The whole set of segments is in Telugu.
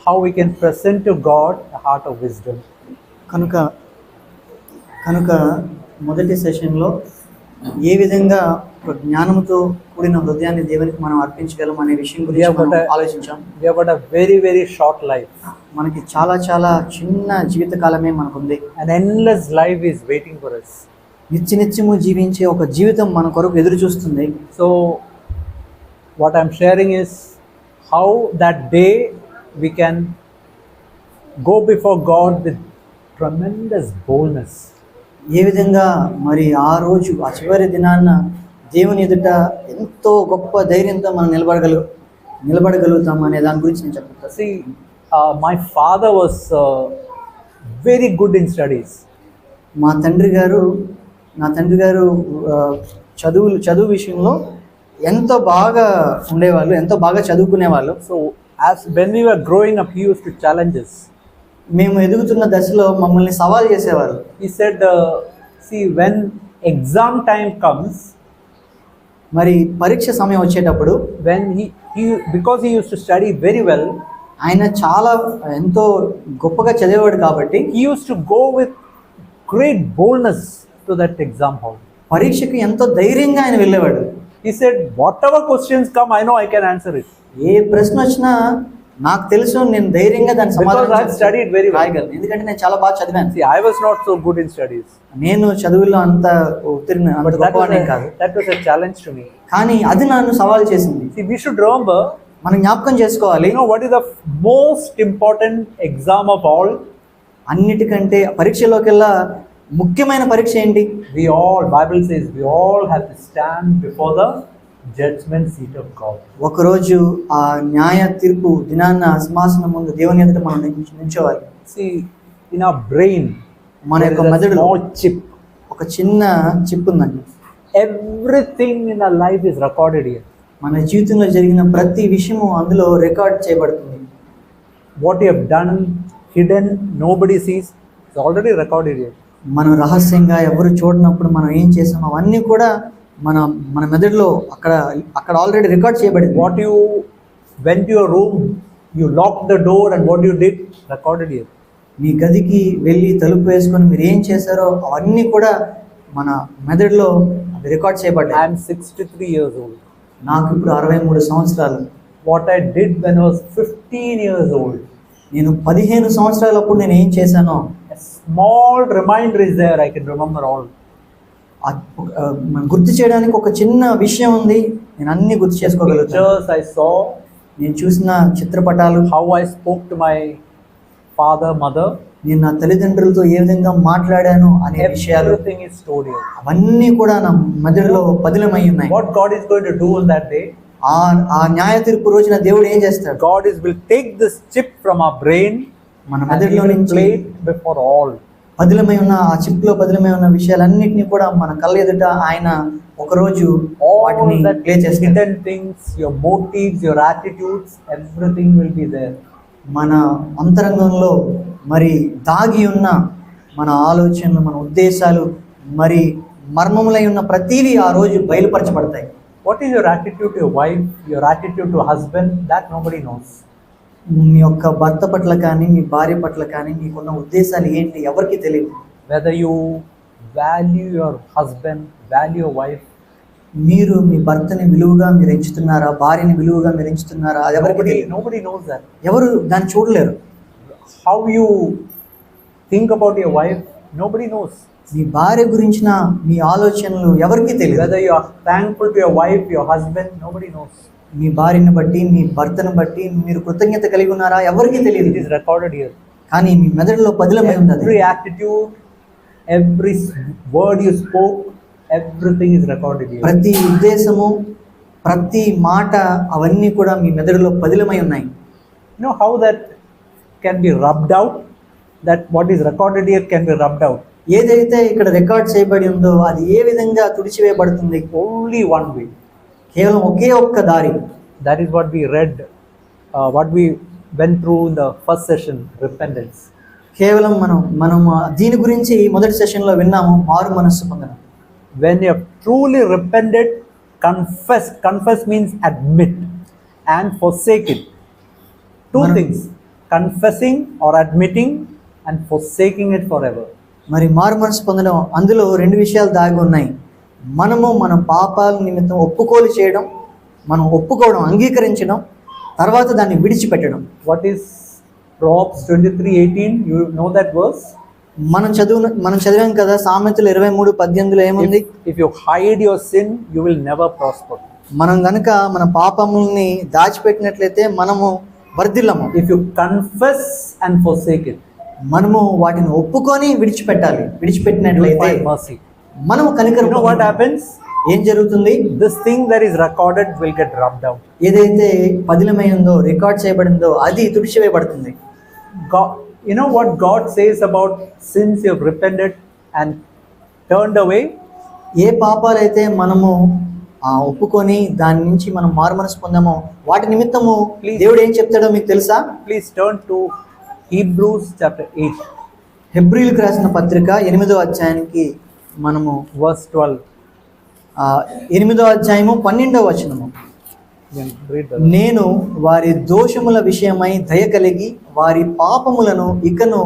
how we can present to God a heart of wisdom. కనుక కనుక మొదటి సెషన్లో ఏ విధంగా ఒక జ్ఞానంతో కూడిన హృదయాన్ని దేవునికి మనం అర్పించగలం అనే విషయం గురించి మనం ఆలోచించాం. We have got a very, very short life. మనకి చాలా చాలా చిన్న జీవితకాలమే మనకుంది. An endless life is waiting for us. నిత్యము జీవించే ఒక జీవితం మన కొరకు ఎదురు చూస్తుంది. So what I'm sharing is how that day we can go before God with tremendous boldness. ఏ విధంగా మరి ఆ రోజు ఆ చివరి దినాన్న దేవుని ఎదుట ఎంతో గొప్ప ధైర్యంతో మనం నిలబడగలుగుతాం అనే దాని గురించి నేను చెప్తాను. See, my father was very good in studies. నా తండ్రి గారు చదువు విషయంలో ఎంతో బాగా ఉండేవాళ్ళు, ఎంతో బాగా చదువుకునేవాళ్ళు. So as when we were growing up, he used to challenge us. మేము ఎదుగుతున్న దశలో మమ్మల్ని సవాల్ చేసేవారు. He said, see, when exam time comes, మరి పరీక్ష సమయం వచ్చేటప్పుడు when he because he used to study very well, ఆయన చాలా ఎంతో గొప్పగా చదివేవాడు కాబట్టి he used to go with great boldness to that exam hall. పరీక్షకి ఎంతో ధైర్యంగా ఆయన వెళ్ళేవాడు. He said, whatever questions come, I know I can answer it. ఏ ప్రశ్న వచ్చినా నాకు తెలుసు, నేను ధైర్యంగా దాని సమాధానం studied very well. రాయగలను, ఎందుకంటే నేను చాలా బాగా చదివాను. See, I was not so good in studies. నేను చదువుల్లో అంత గొప్పవాడిని కాదు. That was a challenge to me. కానీ అది నన్ను సవాల్ చేసింది. See, we should remember, మనం జ్ఞాపకం చేసుకోవాలి, you know what is the most important exam of all? అన్నిటికంటే పరీక్షలోకెల్లా ముఖ్యమైన పరీక్ష ఏంటి? Bible says we all have to stand before the judgment seat of God. ఒకరోజు ఆ న్యాయ తీర్పు దినాన్న సింహాసనం ముందు దేవుని ఎదుట మనం నిల్చోవాలి. See, in our brain, మన యొక్క మెదడులో chip, ఒక చిన్న చిప్ ఉందండి. Everything in our life is recorded here. మన జీవితంలో జరిగిన ప్రతి విషయము అందులో రికార్డ్ చేయబడుతుంది. What you have done, hidden, nobody sees, it's already recorded here. మనం రహస్యంగా ఎవరు చూడనప్పుడు మనం ఏం చేసామో అవన్నీ కూడా మన మెదడులో అక్కడ ఆల్రెడీ రికార్డ్ చేయబడింది. What you went to your room, you locked the door and what you did, recorded here. మీ గదికి వెళ్ళి తలుపు వేసుకొని మీరు ఏం చేశారో అవన్నీ కూడా మన మెదడులో అవి రికార్డ్ చేయబడ్డాయి. I am 63 years old. నాకు ఇప్పుడు 63 సంవత్సరాలు. What I did when I was 15 years old, నేను 15 సంవత్సరాలప్పుడు నేను ఏం చేశానో a small reminder is there. I can remember all. మనం గుర్తు చేయడానికి ఒక చిన్న విషయం ఉంది, నేను అన్ని గుర్తు చేసుకోగలుగుతాను. Pictures I saw, నేను చూసిన చిత్రపటాలు, how I spoke to my father, mother, నేను నా తల్లిదండ్రులతో ఏ విధంగా మాట్లాడాను అనే విషయాలు, everything is stored here. అవన్నీ కూడా నా మెదడులో పదిలమై ఉన్నాయి. What God is going to do on that day? ఆ న్యాయ తీర్పు రోజున దేవుడు ఏం చేస్తాడు? God will take this chip from our brain, మన మెదడులో నుంచి play it before all. పదిలమై ఉన్న ఆ చిప్ లో పదిలమై ఉన్న విషయాలన్నింటినీ కూడా మన కళ్ళ ఎదుట ఆయన ఒకరోజు వాటిని ప్లే చేస్తాడు. Hidden things, your motives, your attitudes, everything will be there. మన అంతరంగంలో మరి దాగి ఉన్న మన ఆలోచనలు, మన ఉద్దేశాలు, మరి మర్మములై ఉన్న ప్రతిదీ ఆ రోజు బయలుపరచబడతాయి. What is your attitude to your wife, your attitude to husband? That nobody knows. మీ యొక్క భర్త పట్ల కానీ మీ భార్య పట్ల కానీ మీకున్న ఉద్దేశాలు ఏంటి ఎవరికి తెలియదు. Whether you value your husband, value your wife, మీరు మీ భర్తని విలువగా మీరు ఎంచుతున్నారా, భార్యని విలువగా మీరు ఎంచుతున్నారా, అది ఎవరికి తెలియదు. nobody knows that. ఎవరు దాన్ని చూడలేరు. How you think about your wife, nobody knows. మీ భార్య గురించిన మీ ఆలోచనలు ఎవరికి తెలియదు. Whether you are thankful to your wife, your husband, nobody knows. మీ భార్యను బట్టి మీ భర్తను బట్టి మీరు కృతజ్ఞత కలిగి ఉన్నారా ఎవరికి తెలియదు. It is recorded here. కానీ మీ మెదడులో పదిలమై ఉంది. Every attitude, every word you spoke, everything is recorded here. ప్రతి ఉద్దేశము, ప్రతి మాట అవన్నీ కూడా మీ మెదడులో పదిలమై ఉన్నాయి. You know how that can be rubbed out? That what is recorded here can be rubbed out. ఏదైతే ఇక్కడ రికార్డ్ చేయబడి ఉందో అది ఏ విధంగా తుడిచివేయబడుతుంది? Only one way. కేవలం ఒకే ఒక్క దారి. That is what we read, what we went through in the first session, repentance. కేవలం మనం దీని గురించి మొదటి సెషన్లో విన్నాము, మారు మనస్సు పొందడం. When you have truly repented, confess means admit and forsake it. Two things. confessing or admitting and forsaking it forever. మరి మారు మనసు పొందడం అందులో రెండు విషయాలు దాగి ఉన్నాయి. మనము మన పాపాల నిమిత్తం ఒప్పుకోలు చేయడం, మనం ఒప్పుకోవడం, అంగీకరించడం, తర్వాత దాన్ని విడిచిపెట్టడం. What is Proverbs 23:18? You know that verse? మనం చదివాం కదా, సామెతలు 23:18 ఏముంది? If you hide your sin, you will never prosper. మనం గనుక మన పాపముల్ని దాచిపెట్టినట్లయితే మనము వర్ధిల్లము. If you confess and forsake it, మనము వాటిని ఒప్పుకొని విడిచిపెట్టాలి. you will విడిచిపెట్టినట్లయితే find mercy. మనము కనికరం. You know what happens? ఏం జరుగుతుంది? This thing that is recorded will get rubbed out. ఏదైతే పదిలమైందో, రికార్డ్ చేయబడిందో అది తుడిచివేయబడుతుంది. God, you know what God says about sins you have repented and turned away? ఏ పాపాలైతే మనము ఒప్పుకొని దాని నుంచి మనం మారు మనసు పొందామో వాటి నిమిత్తము దేవుడు ఏం చెప్తాడో మీకు తెలుసా? Please turn to Hebrews chapter 8. హెబ్రీయులకు రాసిన పత్రిక 8వ అధ్యాయానికి మనము verse 12. 8వ అధ్యాయము 12వ వచనము. You can read that. నేను వారి దోషముల విషయమై దయ కలిగి వారి పాపములను ఇకను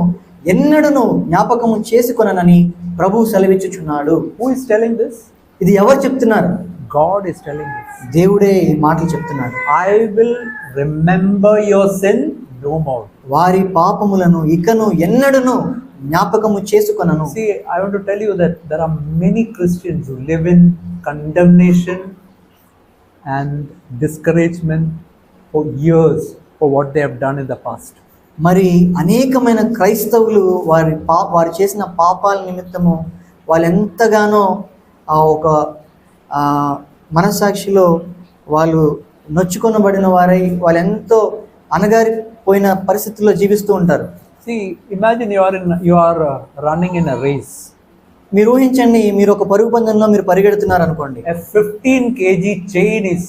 ఎన్నడను జ్ఞాపకము చేసుకొననని ప్రభువు సెలవిచ్చుచున్నాడు. Who is telling this? ఇది ఎవరు చెప్తున్నారు? God is telling this. దేవుడే ఈ మాటలు చెప్తున్నాడు. I will remember your sin no more. వారి పాపములను ఇకను ఎన్నడను జ్ఞాపకము చేసుకొనను. See, I want to tell you that there are many Christians who live in condemnation and discouragement for years for what they have done in the past. మరి అనేకమైన క్రైస్తవులు వారు చేసిన పాపాల నిమిత్తము వాళ్ళు ఎంతగానో ఒక మనస్సాక్షిలో వాళ్ళు నొచ్చుకొనబడిన వారై వాళ్ళు ఎంతో అనగారిపోయిన పరిస్థితుల్లో జీవిస్తూ ఉంటారు. See, imagine you are running in a race. మీరు ఊహించండి, మీరు ఒక పరుగు పందెంలో మీరు పరిగెడుతున్నారు అనుకోండి. A 15 kg chain is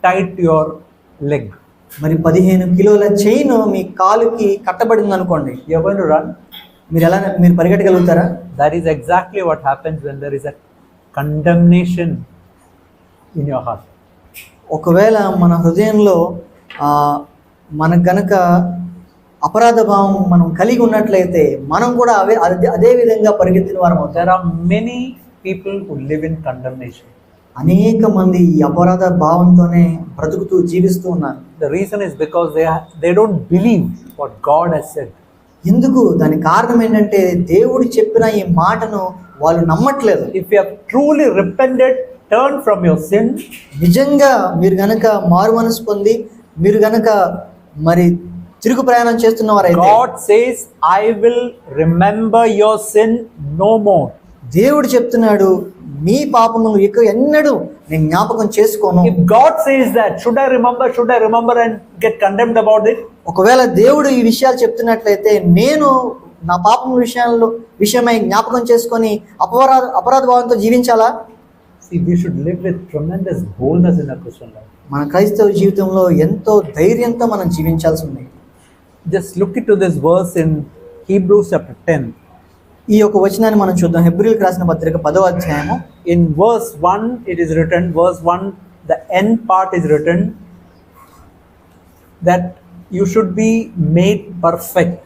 tied to your leg. మరి 15 కిలోల చైన్ మీ కాలుకి కట్టబడింది అనుకోండి. You are going to run. మీరు పరిగెట్టగలుగుతారా? That is exactly what happens when there is a condemnation in your heart. ఒకవేళ మన హృదయంలో మనకు గనక అపరాధ భావం మనం కలిగి ఉన్నట్లయితే మనం కూడా అదే విధంగా పరిగెత్తిన వారం అవుతాం. There are many people who live in condemnation. అనేక మంది ఈ అపరాధ భావంతోనే బ్రతుకుతూ జీవిస్తూ ఉన్నారు. The reason is because they don't believe what God has said. ఎందుకు? దానికి కారణం ఏంటంటే దేవుడు చెప్పిన ఈ మాటను వాళ్ళు నమ్మట్లేదు. If you have truly repented, turned from your sin, నిజంగా మీరు గనక మారు మనసు పొంది మీరు గనక మరి తిరుగు ప్రయాణం చేస్తున్నవారైతే God says, I will remember your sin no more. దేవుడు చెప్తున్నాడు, మీ పాపములు ఇక ఎన్నడూ నేను జ్ఞాపకం చేసుకోను. If God says that, should I remember and get condemned about it? ఒకవేళ దేవుడు ఈ విషయాలు చెప్తున్నట్లయితే నేను నా పాపం విషయమై జ్ఞాపకం చేసుకొని అపరాధ భావంతో జీవించాలా? See, we should live with tremendous boldness in our Christian life. మన క్రైస్తవ జీవితంలో ఎంతో ధైర్యంతో మనం జీవించాల్సి ఉంది. Just look into this verse in Hebrews chapter 10. ఈ యొక్క వచనాన్ని మనం చూద్దాం. హెబ్రీయులకు రాసిన పత్రిక 10వ అధ్యాయము. In verse 1 it is written, verse 1, the end part is written that you should be made perfect.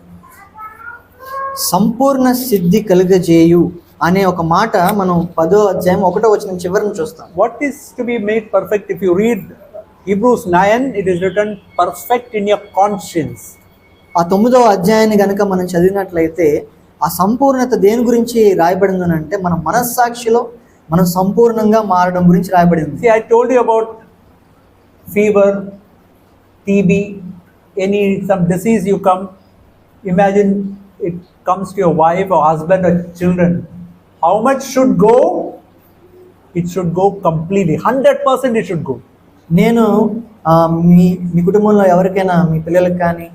సంపూర్ణ సిద్ధి కలుగజేయు అనే ఒక మాట మనం 10వ అధ్యాయం 1వ వచనం చివరిని చూస్తాం. What is to be made perfect? If you read Hebrews 9, it is written perfect in your conscience. ఆ 9వ అధ్యాయాన్ని గనక మనం చదివినట్లయితే ఆ సంపూర్ణత దేని గురించి రాయబడింది అంటే మన మనస్సాక్షిలో మనం సంపూర్ణంగా మారడం గురించి రాయబడింది. See, I told you about fever, TB, some disease you come, imagine it comes to your wife or husband or children. How much should go? It should go completely, 100% it should go. నేను మీ కుటుంబంలో ఎవరికైనా, మీ పిల్లలకు కానీ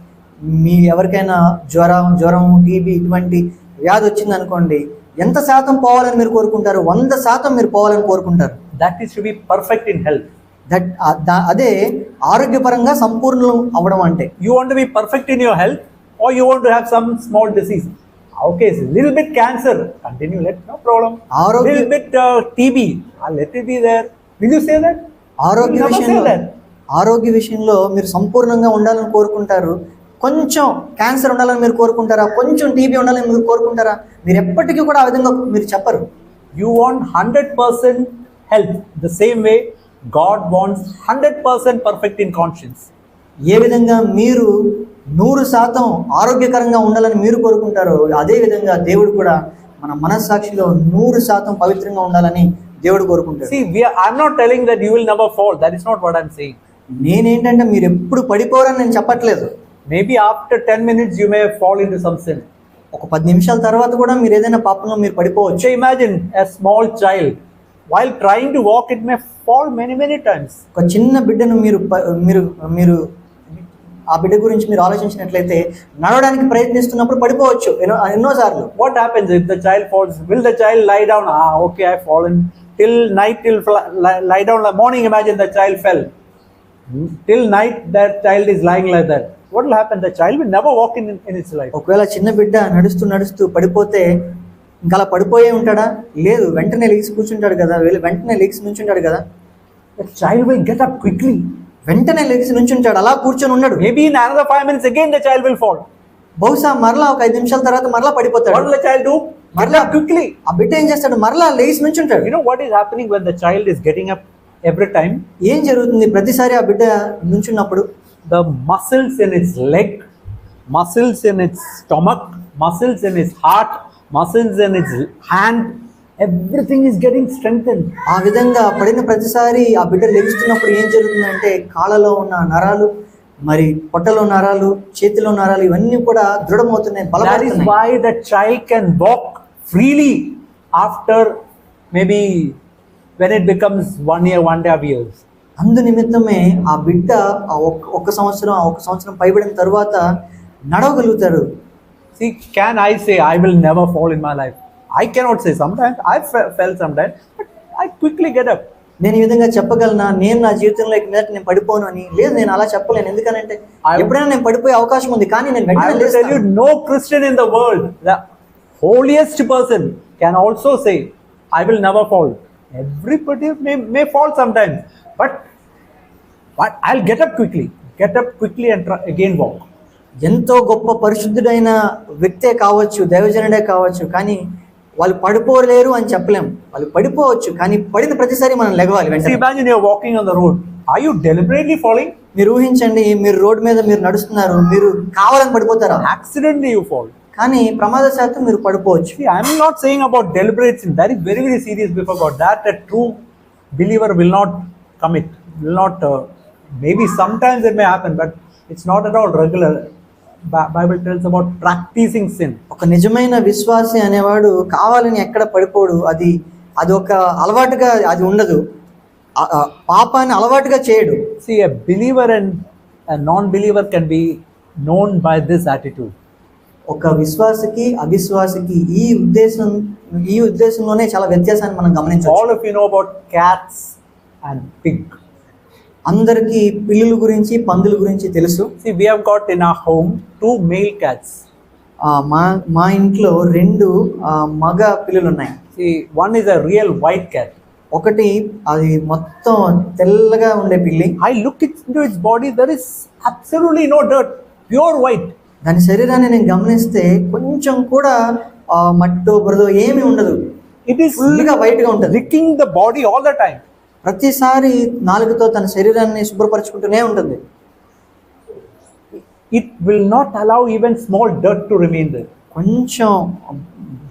ఎవరికైనా జ్వరం టీబీ ఇటువంటి వ్యాధి వచ్చింది అనుకోండి, ఎంత శాతం పోవాలని మీరు కోరుకుంటారు? 100% మీరు పోవాలని కోరుకుంటారు. That is to be perfect in health. అదే ఆరోగ్యపరంగా సంపూర్ణం అవ్వడం అంటే. You want to be perfect in your health or you want to have some small disease? Okay, it's a little bit cancer, continue, no problem. Little bit TB, let it be there. Will you say that? ఆరోగ్య విషయంలో మీరు సంపూర్ణంగా ఉండాలని కోరుకుంటారు. కొంచెం క్యాన్సర్ ఉండాలని మీరు కోరుకుంటారా? కొంచెం టీబీ ఉండాలని మీరు కోరుకుంటారా? మీరు ఎప్పటికీ కూడా ఆ విధంగా మీరు చెప్పరు. You want 100% health. The same way God wants 100% perfect in conscience. ఏ విధంగా మీరు 100% ఆరోగ్యకరంగా ఉండాలని మీరు కోరుకుంటారో అదే విధంగా దేవుడు కూడా మన మనస్సాక్షిలో 100% పవిత్రంగా ఉండాలని దేవుడు కోరుకుంటాడు. See, I'm not telling that you will never fall. That is not what I'm saying. నేనేంటంటే మీరు ఎప్పుడు పడిపోరని నేను చెప్పట్లేదు. Maybe after 10 minutes you may fall into some sin. ఒక 10 నిమిషాల తర్వాత కూడా మీరు ఏదైనా పాపంలో మీరు పడిపోవచ్చు. So imagine a small child while trying to walk, it may fall many times. ఒక చిన్న బిడ్డను మీరు ఆ బిడ్డ గురించి మీరు ఆలోచించినట్లయితే నడవడానికి ప్రయత్నిస్తున్నప్పుడు పడిపోవచ్చు ఎన్నోసార్లు. What happens if the child falls? Will the child lie down? Okay, I've fallen. Till night, lie down. Morning, imagine the child fell. Till night, that child is lying like that. What will happen? The child will never walk in its life. ఒకవేళ చిన్న బిడ్డ నడుస్తూ పడిపోతే ఇంకా అలా పడిపోయే ఉంటాడా? లేదు, వెంటనే లెగిసి కూర్చుంటాడు కదా, వెంటనే లెగిసి నుంచుంటాడు కదా. The child will get up quickly. వెంటనే లెగిసి నుంచుంటాడు, అలా కూర్చొని ఉన్నాడు. Maybe in another 5 minutes again the child will fall. బహుశా మరలా ఒక 5 నిమిషాల తర్వాత మరలా పడిపోతాడు. What will the child do? మరలా quickly. ఆ బిడ్డ ఏం చేస్తాడు? మరలా లెగిసి నుంచుంటాడు. You know what is happening when the child is getting up every time? ఏం జరుగుతుంది ప్రతిసారి ఆ బిడ్డ నుంచున్నప్పుడు? The muscles in its leg, muscles in its stomach, muscles in its heart, muscles in its hand, everything is getting strengthened. ఆ విధంగా పడిన ప్రతిసారి ఆ బిడ్డ లెగుస్తున్నప్పుడు ఏం జరుగుతుందంటే కాళ్ళలో ఉన్న నరాలు, మరి పొట్టలో నరాలు, చేతిలో నరాలు ఇవన్నీ కూడా దృఢమవుతున్నాయి, బలపడుతున్నాయి. That is why the child can walk freely after maybe when it becomes 1 year, 1.5 years. అందు నిమిత్తమే ఆ బిడ్డ ఒక సంవత్సరం పైబడిన తర్వాత నడవగలుగుతారు. See, can I say I will never fall in my life? I cannot say. Sometimes I fell sometimes, but I quickly get up. నేను ఈ విధంగా చెప్పగలనా నేను నా జీవితంలో నేను పడిపోను అని? లేదు, నేను అలా చెప్పలేను. ఎందుకనంటే ఎప్పుడైనా నేను పడిపోయే అవకాశం ఉంది, కానీ నేను I will tell you, no Christian in the world, the holiest person, can also say I will never fall. Everybody may fall sometimes, but I'll get up quickly and try again walk. ఎంతో గొప్ప పరిశుద్ధుడైన వ్యక్తే కావచ్చు, దైవజనుడే కావచ్చు, కానీ వాళ్ళు పడిపోలేరు అని చెప్పలేం. వాళ్ళు పడిపోవచ్చు, కానీ పడిన ప్రతిసారి మనం లెగవాలి వెంటనే. Imagine you're walking on the road. Are you deliberately falling? మీరు ఊహించండి, మీరు రోడ్ మీద మీరు నడుస్తున్నారు, మీరు కావాలని పడిపోతారా? Accidentally you fall. కానీ ప్రమాదశాత్తు మీరు పడిపోవచ్చు. See, I'm not saying about deliberate sin. That is very serious before God. That a true believer will not commit. Will not. Maybe sometimes it may happen, but it's not at all regular. Bible tells about practicing sin. ఒక నిజమైన విశ్వాసి అనేవాడు కావాలని ఎక్కడ పడిపోడు. అది ఒక అలవాటుగా అది ఉండదు. పాపాన్ని అలవాటుగా చేయడు. See, a believer and a non-believer can be known by this attitude. ఒక విశ్వాసికి అవిశ్వాసికి ఈ ఉద్దేశంలోనే చాలా వ్యత్యాసాన్ని మనం గమనించవచ్చు. All of you know about cats and pig. అందరికీ పిల్లుల గురించి, పందుల గురించి తెలుసు. See, we have got in our home 2 male cats. మా ఇంట్లో 2 మగ పిల్లులు ఉన్నాయి. See, one is a real white cat. ఒకటి అది మొత్తం తెల్లగా ఉండే పిల్లి. I look into its body, there is absolutely no dirt, pure white. దాని శరీరాన్ని నేను గమనిస్తే కొంచెం కూడా మట్టో బురదో ఏమీ ఉండదు. It is ఫుల్గా వైట్ గా ఉంటుంది. licking the body all the time. ప్రతిసారి నాలుగుతో తన శరీరాన్ని శుభ్రపరచుకుంటూనే ఉంటుంది. It will not allow even small dirt to remain there. కొంచెం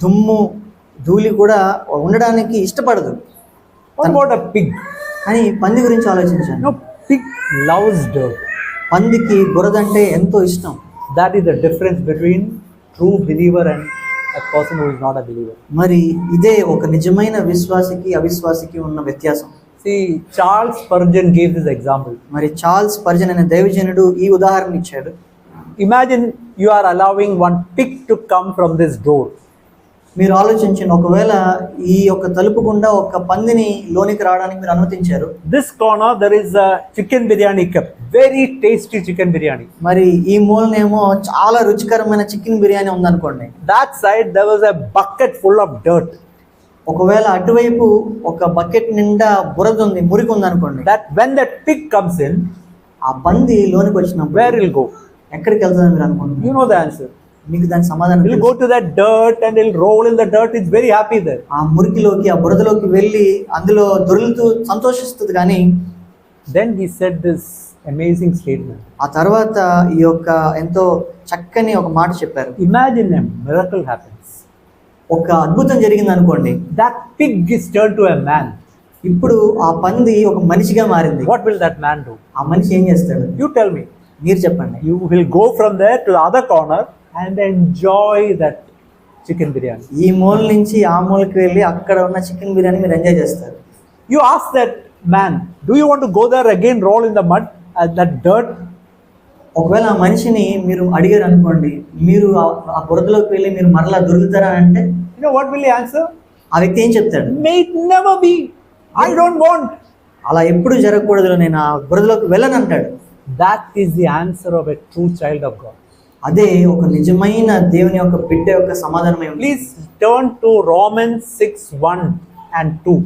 దుమ్ము ధూళి కూడా ఉండడానికి ఇష్టపడదు. What about a pig? కానీ పంది గురించి ఆలోచించాను. No, pig loves dirt. పందికి బురదంటే ఎంతో ఇష్టం. That is the difference between true believer and a person who is not a believer. మరి ఇదే ఒక నిజమైన విశ్వాసికి అవిశ్వాసికి ఉన్న వ్యత్యాసం. See, Charles Spurgeon gave this example. మరి చార్ల్స్ స్పర్జన్ అనే దైవజనుడు ఈ ఉదాహరణ ఇచ్చాడు. Imagine you are allowing one pig to come from this door. మీరు ఆలోచించండి, ఒకవేళ ఈ యొక్క తలుపు గుండా ఒక పందిని లోనికి రావడానికి మీరు అనుమతించారు. This corner there is a chicken biryani kept, very tasty chicken biryani. మరి ఈ మూలనేమో చాలా రుచికరమైన చికెన్ బిర్యానీ ఉందనుకోండి. That side there was a bucket full of dirt. ఒకవేళ అటువైపు ఒక బకెట్ నిండా బురద ఉంది, మురికి ఉంది అనుకోండి. That when that pig comes in, ఆ పంది లోనికి వచ్చినప్పుడు where will go? ఎక్కడికి వెళ్తుందని మీరు You అనుకుంటున్నారు? know the answer. మీకు దాని సమాధానం He'll తెలుసు. go to that dirt and he'll roll in the dirt. He's very happy there. ఆ మురికిలోకి ఆ బురదలోకి వెళ్ళి అందులో దొర్లుతూ సంతోషిస్తుంది. కానీ Then he said this amazing statement. ఆ తర్వాత ఈ యొక్క ఎంతో చక్కని ఒక మాట చెప్పారు. Imagine a miracle happens. ఒక అద్భుతం జరిగింది అనుకోండి. That pig is turned to a man. ఇప్పుడు ఆ పంది ఒక మనిషిగా మారింది. What will that man do? ఆ మనిషి ఏం చేస్తాడు? You tell me. మీరు చెప్పండి. You will go from there to the other corner and enjoy that chicken biryani. ఈ మూల నుంచి ఆ మూలకి వెళ్ళి అక్కడ ఉన్న చికెన్ బిర్యానీ మీరు ఎంజాయ్ చేస్తారు. You ask that man, do you want to go there again, roll in the mud, that dirt? ఒకవేళ ఆ మనిషిని మీరు అడిగారు అనుకోండి, మీరు ఆ బురదలోకి వెళ్ళి మీరు మరలా దొరుకుతారా అంటే You know what will he answer? ఆ వ్యక్తి ఏం చెప్తాడు? May it never be. I don't want. అలా ఎప్పుడు జరగకూడదు, నేను ఆ బురదలోకి వెళ్ళను అంటాడు. That is the answer of a true child of God. అదే ఒక నిజమైన దేవుని యొక్క బిడ్డ యొక్క సమాధానమై ఉంది. Please turn to Romans 6:1 and 2.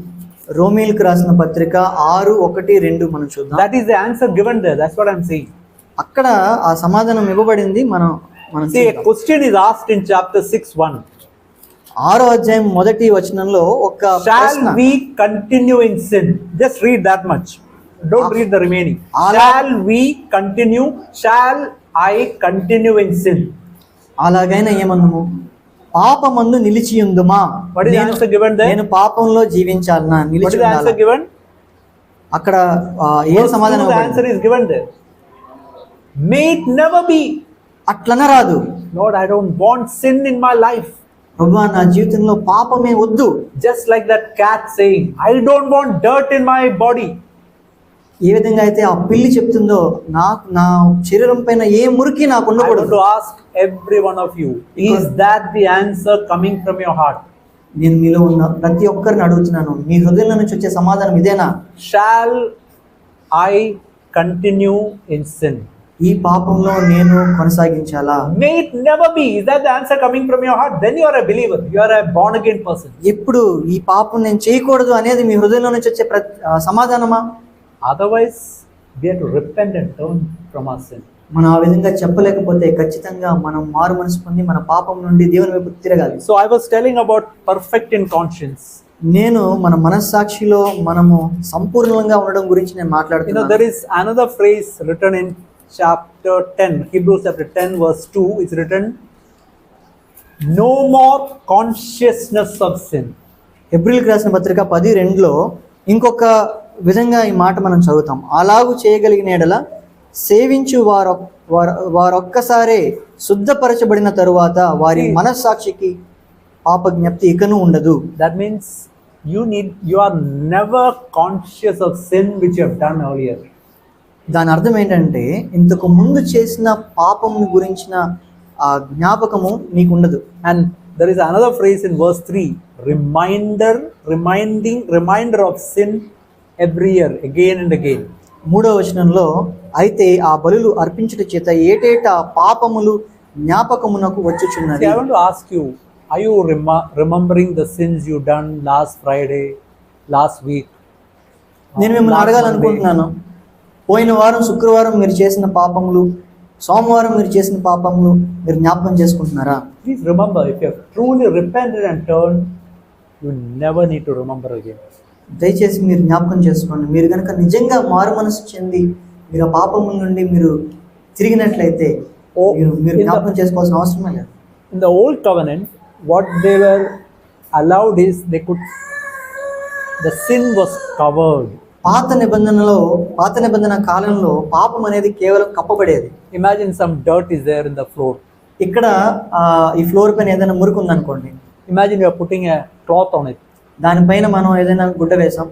రోమీయులకు రాసిన పత్రిక 6:1-2 మనం చూద్దాం. That is the answer given there. That's what I'm saying. అక్కడ ఆ సమాధానం ఇవ్వబడింది. మనం See, a చూద్దాం. question is asked in chapter 6:1. 6వ అధ్యాయం 1వ వచనంలో ఒక Shall ప్రశ్న. we continue in sin? Just read that much. Don't read the remaining. Shall we continue? Shall I continue in sin? అలాగైనా ఏమన్నాము? పాపమందు నిలిచియుందుమా? What is the answer given there? నేను పాపంలో జీవించాలనా? What నిలిచి is the answer ఉండాలా? given? అక్కడ ఏం Verse సమాధానం 2, the ఇవ్వబడింది? answer is given there. May it never be. అట్లన రాదు. Lord, I don't want sin in my life. ప్రభువా, నా జీవితంలో పాపమే వద్దు. Just like that cat saying, I don't want dirt in my body. ఏ విధంగా అయితే ఆ పిల్లి చెప్తుందో, నాకు నా శరీరం పైన ఏ మురికి నాకు I want ఉండకూడదు. to ask every one of you, is that the answer coming from your heart? నేను మీలో ఉన్న ప్రతి ఒక్కరిని అడుగుతున్నాను, మీ హృదయంలో నుంచి వచ్చే సమాధానం ఇదేనా? Shall I continue in sin? ఈ పాపంలో నేను కొనసాగించాలా? May it never be. Is that the answer coming from your heart? Then you are a believer. You are a born again person. ఎప్పుడు ఈ పాపం నేను చేయకూడదు అనేది మీ హృదయంలో నుంచి వచ్చే సమాధానమా? Otherwise, we have to repent and turn from our sin. మనం ఆ విధంగా చెప్పలేకపోతే ఖచ్చితంగా మనం మారు మనసు పొంది మన పాపం నుండి దేవుని వైపు తిరగాలి. So I was telling about perfect in conscience. నేను మన మనస్సాక్షిలో మనము సంపూర్ణంగా ఉండడం గురించి నేను You know, మాట్లాడుతున్నాను. there is another phrase written in chapter 10, Hebrews chapter 10 verse 2, it's written, no more consciousness of sin. హెబ్రీయులకు రాసిన పత్రిక 10:2లో ఇంకొక విధంగా ఈ మాట మనం చదువుతాం. అలాగూ చేయగలిగిన ఎడల సేవించు వారొక్కసారే శుద్ధపరచబడిన తరువాత వారి మనస్సాక్షికి పాప జ్ఞప్తి ఇకను ఉండదు. That means you are never conscious of sin which you have done earlier. దాని అర్థం ఏంటంటే, ఇంతకు ముందు చేసిన పాపం గురించిన ఆ జ్ఞాపకము నీకు ఉండదు. And there is another phrase in verse 3, reminder of sin every year, again and again. 3వ వచనంలో, అయితే ఆ బలులు అర్పించుట చేత ఏటేటా పాపములు జ్ఞాపకమునకు See, వచ్చుచున్నది. I want to ask you, are you remembering the sins you done last Friday, last week? నేను మిమ్మల్ని last అడగాలనుకుంటున్నాను, పోయిన వారం శుక్రవారం మీరు చేసిన పాపములు, సోమవారం మీరు చేసిన పాపములు మీరు జ్ఞాపకం చేసుకుంటున్నారా? Monday? Please remember, if you have truly repented and turned, you never need to remember again. దయచేసి మీరు జ్ఞాపకం చేసుకోండి. మీరు కనుక నిజంగా మారు మనసు చెంది మీరు ఆ పాపముల నుండి మీరు తిరిగినట్లయితే మీరు జ్ఞాపకం చేసుకోవాల్సిన అవసరమే లేదు. In the old covenant, what they were allowed is the sin was covered. పాత నిబంధన కాలంలో పాపం అనేది కేవలం కప్పబడేది. Imagine some dirt is there in the floor. ఇక్కడ ఈ ఫ్లోర్ పైన ఏదైనా మురికి ఉందనుకోండి, Imagine you are putting a cloth on it, దానిపైన మనం ఏదైనా గుడ్డ వేసాం,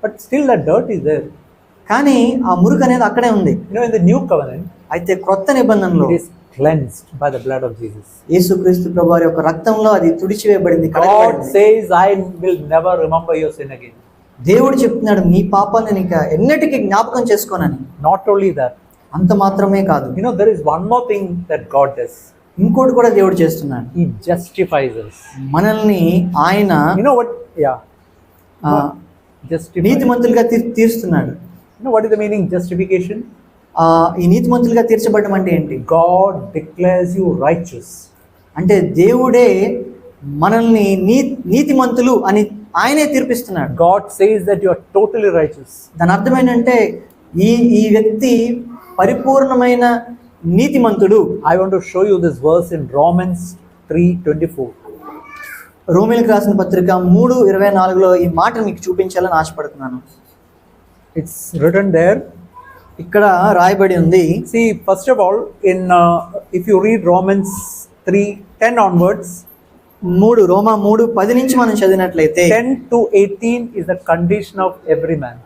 but still that dirt is there. కానీ ఆ మురికి అనేది అక్కడే ఉంది. You know, in the new covenant, అయితే క్రొత్త నిబంధనలో it is cleansed by the blood of Jesus. యేసుక్రీస్తు ప్రభువారి యొక్క రక్తంలో అది తుడిచివేయబడింది, God కడగబడింది. says, I will never remember your sin again. దేవుడు చెప్తున్నాడు, నీ పాపాన్ని నేను ఇక ఎన్నటికీ జ్ఞాపకం చేసుకోనని. Not only that, అంత మాత్రమే కాదు, you know, there is one more thing that God does. ఇంకోటి కూడా దేవుడు చేస్తున్నాడు. He justifies us. మనల్ని ఆయన You know what? Yeah. ఆ, Justify. నీతిమంతులుగా తీరుస్తున్నాడు. You know what is the meaning justification? ఈ నీతిమంతులుగా తీర్చబడడం అంటే ఏంటి? God declares you righteous. అంటే దేవుడే మనల్ని నీతిమంతులు అని ఆయనే తీర్పిస్తున్నాడు. God says that you are totally righteous. దాని అర్థం ఏంటంటే ఈ వ్యక్తి పరిపూర్ణమైన నీతిమంతుడు. I want to show you this verse in Romans 3:24. రోమీయులకు రాసిన పత్రిక 3:24లో ఈ మాట మీకు చూపించాలని ఆశపడుతున్నాను. It's written there. ఇక్కడ రాయబడి ఉంది. See, first of all, if you read Romans 3:10 onwards, రోమా 3:10 నుంచి మనం చదివినట్లయితే 10 to 18 is the condition of every man.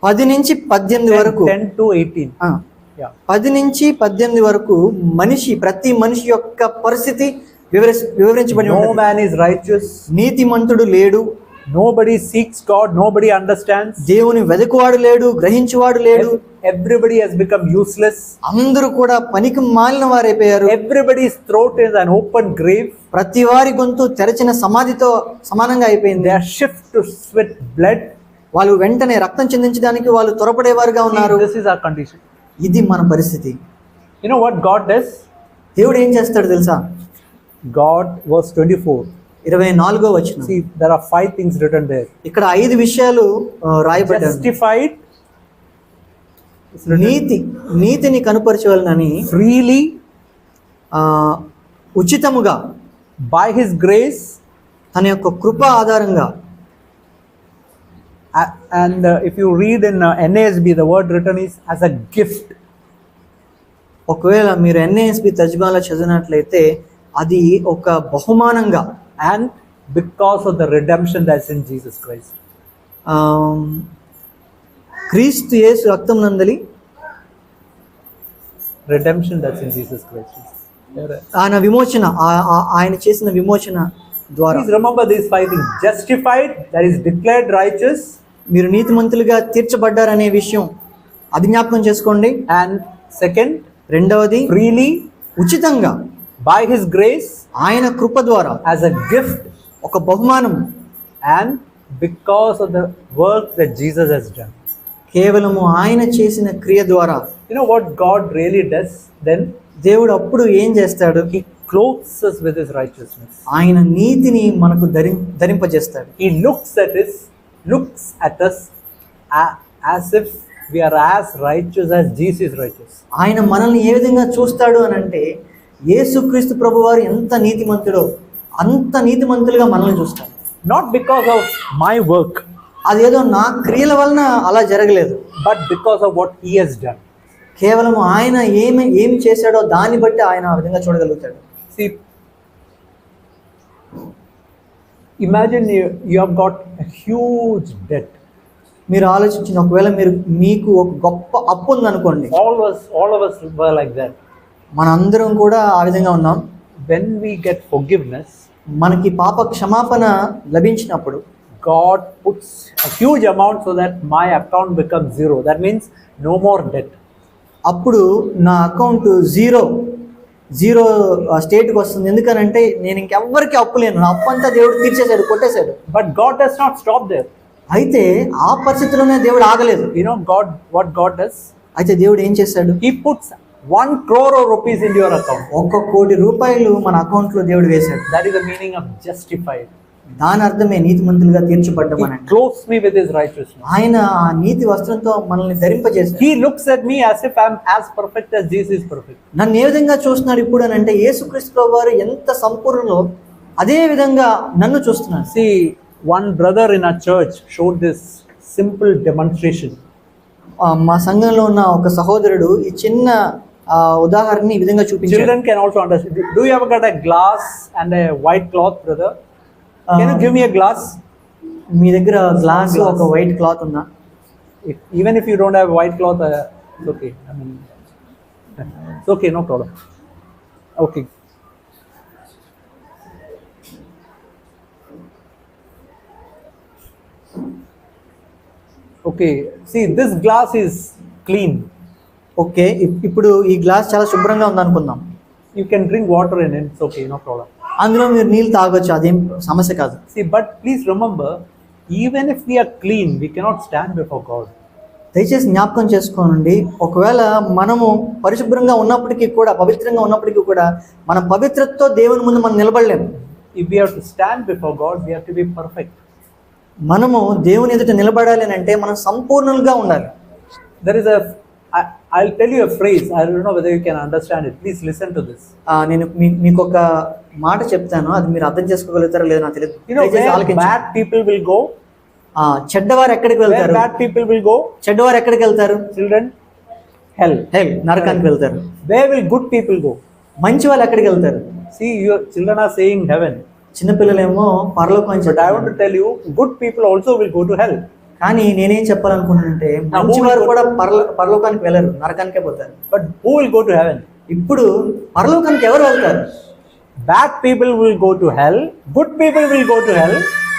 10 నుంచి 18 వరకు 10 to 18. Yeah. 10 నుంచి 18 వరకు ప్రతి మనిషి యొక్క పరిస్థితి వివరించబడి No ఉంది. man is righteous. నీతిమంతుడు లేడు. Nobody seeks God. Nobody understands. దేవుని వెదకువాడు లేడు, గ్రహించువాడు లేడు. Everybody has become useless. అందరూ కూడా పనికి మాలిన వారైపోయారు. Everybody's throat is an open grave. ప్రతి వారి గొంతు తెరచిన సమాధితో సమానంగా అయిపోయింది. They are shift to sweat blood. వాళ్ళు వెంటనే రక్తం చెందించడానికి వాళ్ళు త్వరపడేవారుగా ఉన్నారు. This is our condition. ఇది మన పరిస్థితి. You know what God does? దేవుడు ఏం చేస్తాడు తెలుసా? God, verse 24. 24వ వచనం. See, there are 5 things written there. ఇక్కడ 5 విషయాలు రాయబడ్డాయి. Justified, నీతిని కనుపరచవలనని freely, ఉచితముగా, by His grace, తన యొక్క కృప ఆధారంగా. and if you read in NASB, the word written is as a gift. ఒకవేళ మీరు NASB తర్జుమాలో చదివినట్లయితే అది ఒక బహుమానంగా, and because of the redemption that's in Jesus Christ. క్రీస్తు యేసు రక్తం నందలి Redemption that's in Jesus Christ. ఆయన విమోచన, ఆయన చేసిన విమోచన ద్వారా. Please remember these 5 things. Justified, that is declared righteous. మీరు నీతిమంతులుగా తీర్చబడ్డారనే విషయం అది జ్ఞాపకం చేసుకోండి. And second, రెండవది freely, ఉచితంగా, by His grace, ఆయన కృప ద్వారా, as a gift, ఒక బహుమానం. and because of the work that Jesus has done. కేవలము ఆయన చేసిన క్రియ ద్వారా. You know what God really does then? దేవుడు అప్పుడు ఏం చేస్తాడు? He clothes us with His righteousness. ఆయన నీతిని మనకు ధరింపజేస్తాడు. He looks at us as if we are as righteous as Jesus is righteous. ఆయన మనల్ని ఏ విధంగా చూస్తాడు అని అంటే, యేసుక్రీస్తు ప్రభువారు ఎంత నీతిమంతుడో అంత నీతిమంతులుగా మనల్ని చూస్తాడు. Not because of my work, అదేదో నా క్రియల వలన అలా జరగలేదు, but because of what He has done. కేవలం ఆయన ఏమి చేశాడో దాన్ని బట్టి ఆయన ఆ విధంగా చూడగలుగుతాడు. See, imagine you have got a huge debt. మీరు ఆలోచించిన, ఒకవేళ మీకు ఒక గొప్ప అప్పు ఉందనుకోండి. All of us were like that. మనందరం కూడా ఆ విధంగా ఉన్నాం. When we get forgiveness, మనకి పాప క్షమాపణ లభించినప్పుడు God puts a huge amount so that my account becomes 0. That means no more debt. అప్పుడు నా అకౌంట్ జీరో స్టేట్కి వస్తుంది. ఎందుకనంటే నేను ఇంకెవ్వరికి అప్పు లేను, నా అప్పు అంతా దేవుడు తీర్చేశాడు, కొట్టేశాడు. But God does not stop there. అయితే ఆ పరిస్థితిలోనే దేవుడు ఆగలేదు. You know what God does? అయితే దేవుడు ఏం చేశాడు? He puts 1 crore of rupees into your account. 1 కోటి రూపాయలు మన అకౌంట్లో దేవుడు వేశాడు. That is the meaning of justified. దాని అర్థమే నీతిమంతులుగా తీర్చబడ్డం He అని. clothes me with His righteousness. ఆయన ఆ నీతి వస్త్రంతో మనల్ని ధరింపజేశాడు. He looks at me as if I'm as perfect as Jesus is perfect. నన్ను ఏ విధంగా చూస్తున్నాడు ఇప్పుడు అని అంటే, యేసుక్రీస్తు ప్రభువారు ఎంత సంపూర్ణలో అదే విధంగా నన్ను చూస్తున్నాడు. See, one brother in our church showed this simple demonstration. మా సంఘంలో ఉన్న ఒక సహోదరుడు ఈ చిన్న ఉదాహరణని ఈ విధంగా చూపించాడు. Children can also understand. Do you ever got a glass and a white cloth, brother? Can you give me a glass? మీ దగ్గర గ్లాస్, ఒక వైట్ క్లాత్ ఉందా? Even if you don't have white cloth, it's okay. I mean, it's okay, no problem. Okay. Okay. See, this glass is clean. Okay, ఇప్పుడు ఈ గ్లాస్ చాలా శుభ్రంగా ఉందనుకుందాం. You can drink water in it. It's okay, no problem. అందులో మీరు నీళ్ళు తాగొచ్చు, అదేం సమస్య కాదు. See, but please remember, even if we are clean, we cannot stand before God. దయచేసి జ్ఞాపకం చేసుకోనండి, ఒకవేళ మనము పరిశుభ్రంగా ఉన్నప్పటికీ కూడా, పవిత్రంగా ఉన్నప్పటికీ కూడా మన పవిత్రతతో దేవుని ముందు మనం నిలబడలేము. If we have to stand before God, we have to be perfect. మనము దేవుని ఎదుట నిలబడాలి అని అంటే మనం సంపూర్ణంగా ఉండాలి. There is I'll tell you a phrase. I don't know whether you can understand it. Please listen to this. నేను మీకు ఒక మాట చెప్తాను, అది మీరు అర్థం చేసుకోగలుగుతారో లేదో నాకు తెలియదు. You know where bad people will go? చెడ్డవారు ఎక్కడికి Where వెళ్తారు? bad people will go? చెడ్డవారు ఎక్కడికి వెళ్తారు? Children, hell. నరకానికి వెళ్తారు. Where will good people go? మంచి వాళ్ళు ఎక్కడికి వెళ్తారు? See, your children are saying heaven. చిన్నపిల్లలేమో పరలోకం అని But I చెప్తారు. want to tell you, good people also will go to hell. కానీ నేనేం చెప్పాలనుకుంటున్నానంటే మంచి వారు కూడా పరలోకానికి వెళ్ళరు, నరకానికే పోతారు. But who will go to heaven? ఇప్పుడు పరలోకానికి ఎవరు వెళ్తారు? Bad people will go to hell. Good people will go to hell.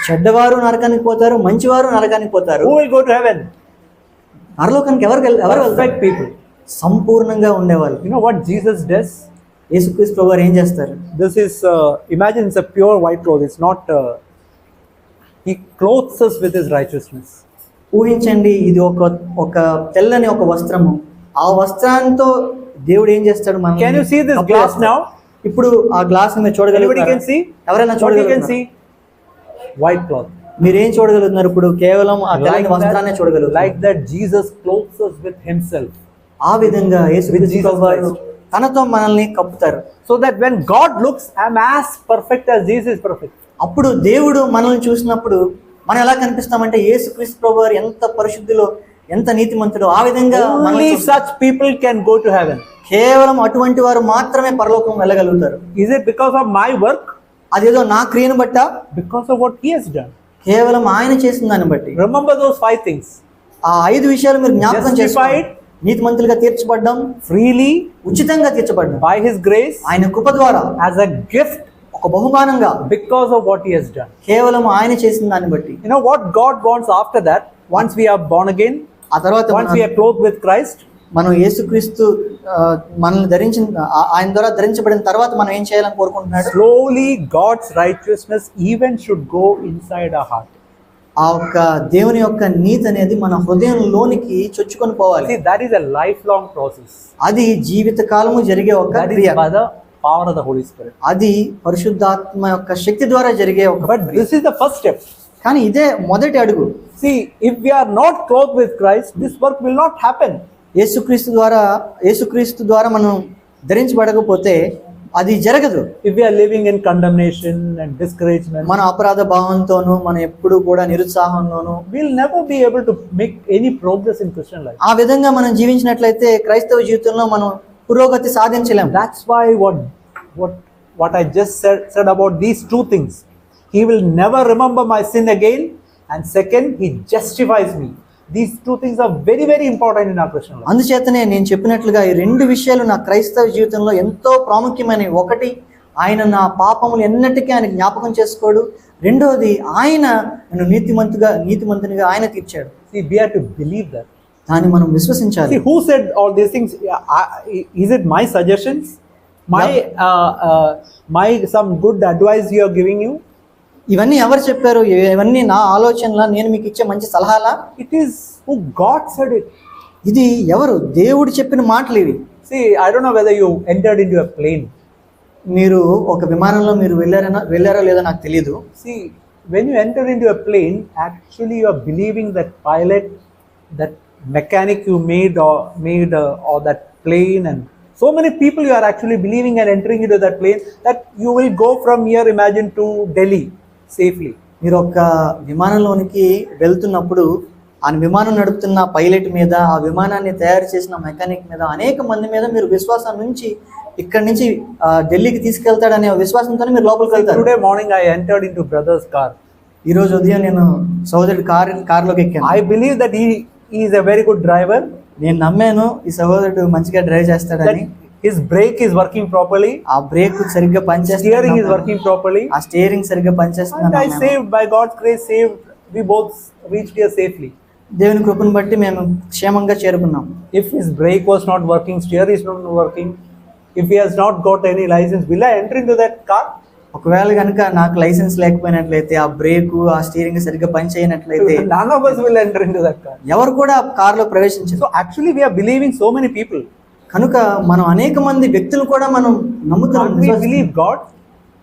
చెడ్డవారు నరకానికి పోతారు, మంచివారు నరకానికి పోతారు. Who will go to heaven? పరలోకానికి ఎవరు వెళ్తారు? Perfect people. సంపూర్ణంగా ఉండేవాళ్ళు. You know what Jesus does? యేసుక్రీస్తు ప్రభువు వారు ఏం చేస్తారు? This is imagine it's a pure white cloth. It's not. He clothes us with his righteousness. ఊహించండి, ఇది ఒక తెల్లని ఒక వస్త్రము. ఆ వస్త్రాంతో దేవుడు ఏం చేస్తాడు? మనం Can you see this glass now? ఇప్పుడు ఆ గ్లాస్ మీరు చూడగలుగుతారా? Anybody can see? ఎవరైనా What you can చూడగలుగుతారా? see? White cloth. మీరేం చూడగలుగుతున్నారు? ఇప్పుడు కేవలం ఆ తెల్లని వస్త్రాన్ని చూడగలుగుతారు. Like that, Jesus clothes us with himself. ఆ విధంగా యేసుక్రీస్తు ప్రభువు వారు తనతో మనల్ని కప్పుతారు. So that when God looks, I'm as perfect as Jesus is perfect. అప్పుడు దేవుడు మనల్ని చూసినప్పుడు మనం ఎలా కనిపిస్తామంటే యేసుక్రీస్తు ప్రభువు వారు ఎంత పరిశుద్ధిలో, ఎంత నీతిమంతుడో ఆ విధంగా Only such people can go to heaven. కేవలం అటువంటి వారు మాత్రమే పరలోకం వెళ్ళగలుగుతారు. Is it because of my work? అదేదో నా క్రియను బట్ట? Because of what he has done. కేవలం ఆయన చేసిన దాన్ని బట్టి. Remember those 5 things. ఆ 5 విషయాలు మీరు జ్ఞాపకం చేసుకోండి. నీతిమంతులుగా తీర్చబడ్డం, freely, ఉచితంగా తీర్చబడ్డం, by his grace, ఆయన కృప ద్వారా, as a gift, ఒక బహుమానంగా, because of what he has done. కేవలం ఆయన చేసిన దాన్ని బట్టి. You know what God wants after that? Once we are born again, ఆ తర్వాత once we are clothed with Christ, మనం యేసుక్రీస్తు మనల్ని ధరించిన, ఆయన ద్వారా ధరించబడిన తర్వాత మనం ఏం చేయాలని కోరుకుంటున్నాడు? slowly God's righteousness even should go inside our heart. ఆ యొక్క దేవుని యొక్క నీతి అనేది మన హృదయంలోనికి చొచ్చుకొని పోవాలి. See, that is a lifelong process. అది జీవిత కాలము జరిగే ఒక That is క్రియ. by the power of the Holy Spirit. అది పరిశుద్ధాత్మ యొక్క శక్తి ద్వారా జరిగే ఒక But క్రియ. this is the first step. కానీ ఇదే మొదటి అడుగు. See, if we are not clothed with Christ, this work will not happen. యేసుక్రీస్తు ద్వారా మనం ధరించబడకపోతే అది జరగదు. If we are living in condemnation and discouragement, మన అపరాధ భావంతోనూ మనం ఎప్పుడు కూడా నిరుత్సాహంలోనూ we'll never be able to make any progress in Christian life. ఆ విధంగా మనం జీవించినట్లయితే క్రైస్తవ జీవితంలో మనం పురోగతి సాధించలేం. That's why what I just said about these 2 things. He will never remember my sin again, and second, he justifies me. These 2 things are very, very important in our Christian life. అందుచేతనే నేను చెప్పినట్లుగా ఈ 2 విషయాలు నా క్రైస్తవ జీవితంలో ఎంతో ప్రాముఖ్యమైనవి. ఒకటి, ఆయన నా పాపములు ఎన్నటికీ ఆయన జ్ఞాపకం చేసుకోడు. రెండోది, ఆయన నన్ను నీతిమంతునిగా ఆయన తీర్చాడు. See, we have to believe that. దాన్ని మనం విశ్వసించాలి. See, who said all these things? Is it my suggestions? My some good advice you are giving you? ఇవన్నీ ఎవరు చెప్పారు? ఇవన్నీ నా ఆలోచనలా, నేను మీకు ఇచ్చే మంచి సలహాలా? It is who God said it. ఇది ఎవరు? దేవుడు చెప్పిన మాటలు ఇవి. See, I don't know whether you entered into a plane. మీరు ఒక విమానంలో మీరు వెళ్ళారో లేదో నాకు తెలియదు. See, when you enter into a plane, actually you are believing that pilot, that mechanic you made or that plane, and so many people you are actually believing and entering into that plane, that you will go from here, imagine, to Delhi safely. మీరు ఒక విమానంలోనికి వెళ్తున్నప్పుడు ఆ విమానం నడుపుతున్న పైలట్ మీద, ఆ విమానాన్ని తయారు చేసిన మెకానిక్ మీద, అనేక మంది మీద మీరు విశ్వాసం నుంచి ఇక్కడి నుంచి ఢిల్లీకి తీసుకెళ్తాడనే విశ్వాసంతో మీరు లోపలికి వెళ్తారు. Today morning I entered into brother's car. ఈ రోజు ఉదయం నేను సహోదరుడి కార్లోకి ఎక్కాను. I believe that he is a very good driver. నేను నమ్మాను ఈ సహోదరుడు మంచిగా డ్రైవ్ చేస్తాడని. His brake is working properly. ఆ బ్రేక్ సరిగ్గా పనిచేస్తుంది. Steering is working properly. ఆ స్టీరింగ్ సరిగ్గా పనిచేస్తుంది. And I saved, by God's grace, we both reached here safely. దేవుని కృపను బట్టి మేము క్షేమంగా చేరుకున్నాం. If his brake was not working, steer is not working, if he has not got any license, will I enter into that car? ఒకవేళ కనుక నాకు లైసెన్స్ లేకపోయినట్లయితే, ఆ బ్రేకు ఆ స్టీరింగ్ సరిగ్గా పని చేయనట్లయితే none of us will enter into that car. ఎవరు కూడా కారులో ప్రవేశించరు. So actually we are believing so many people. కనుక మనం అనేక మంది వ్యక్తులు కూడా మనం నమ్ముతున్నాం. Can't we believe God?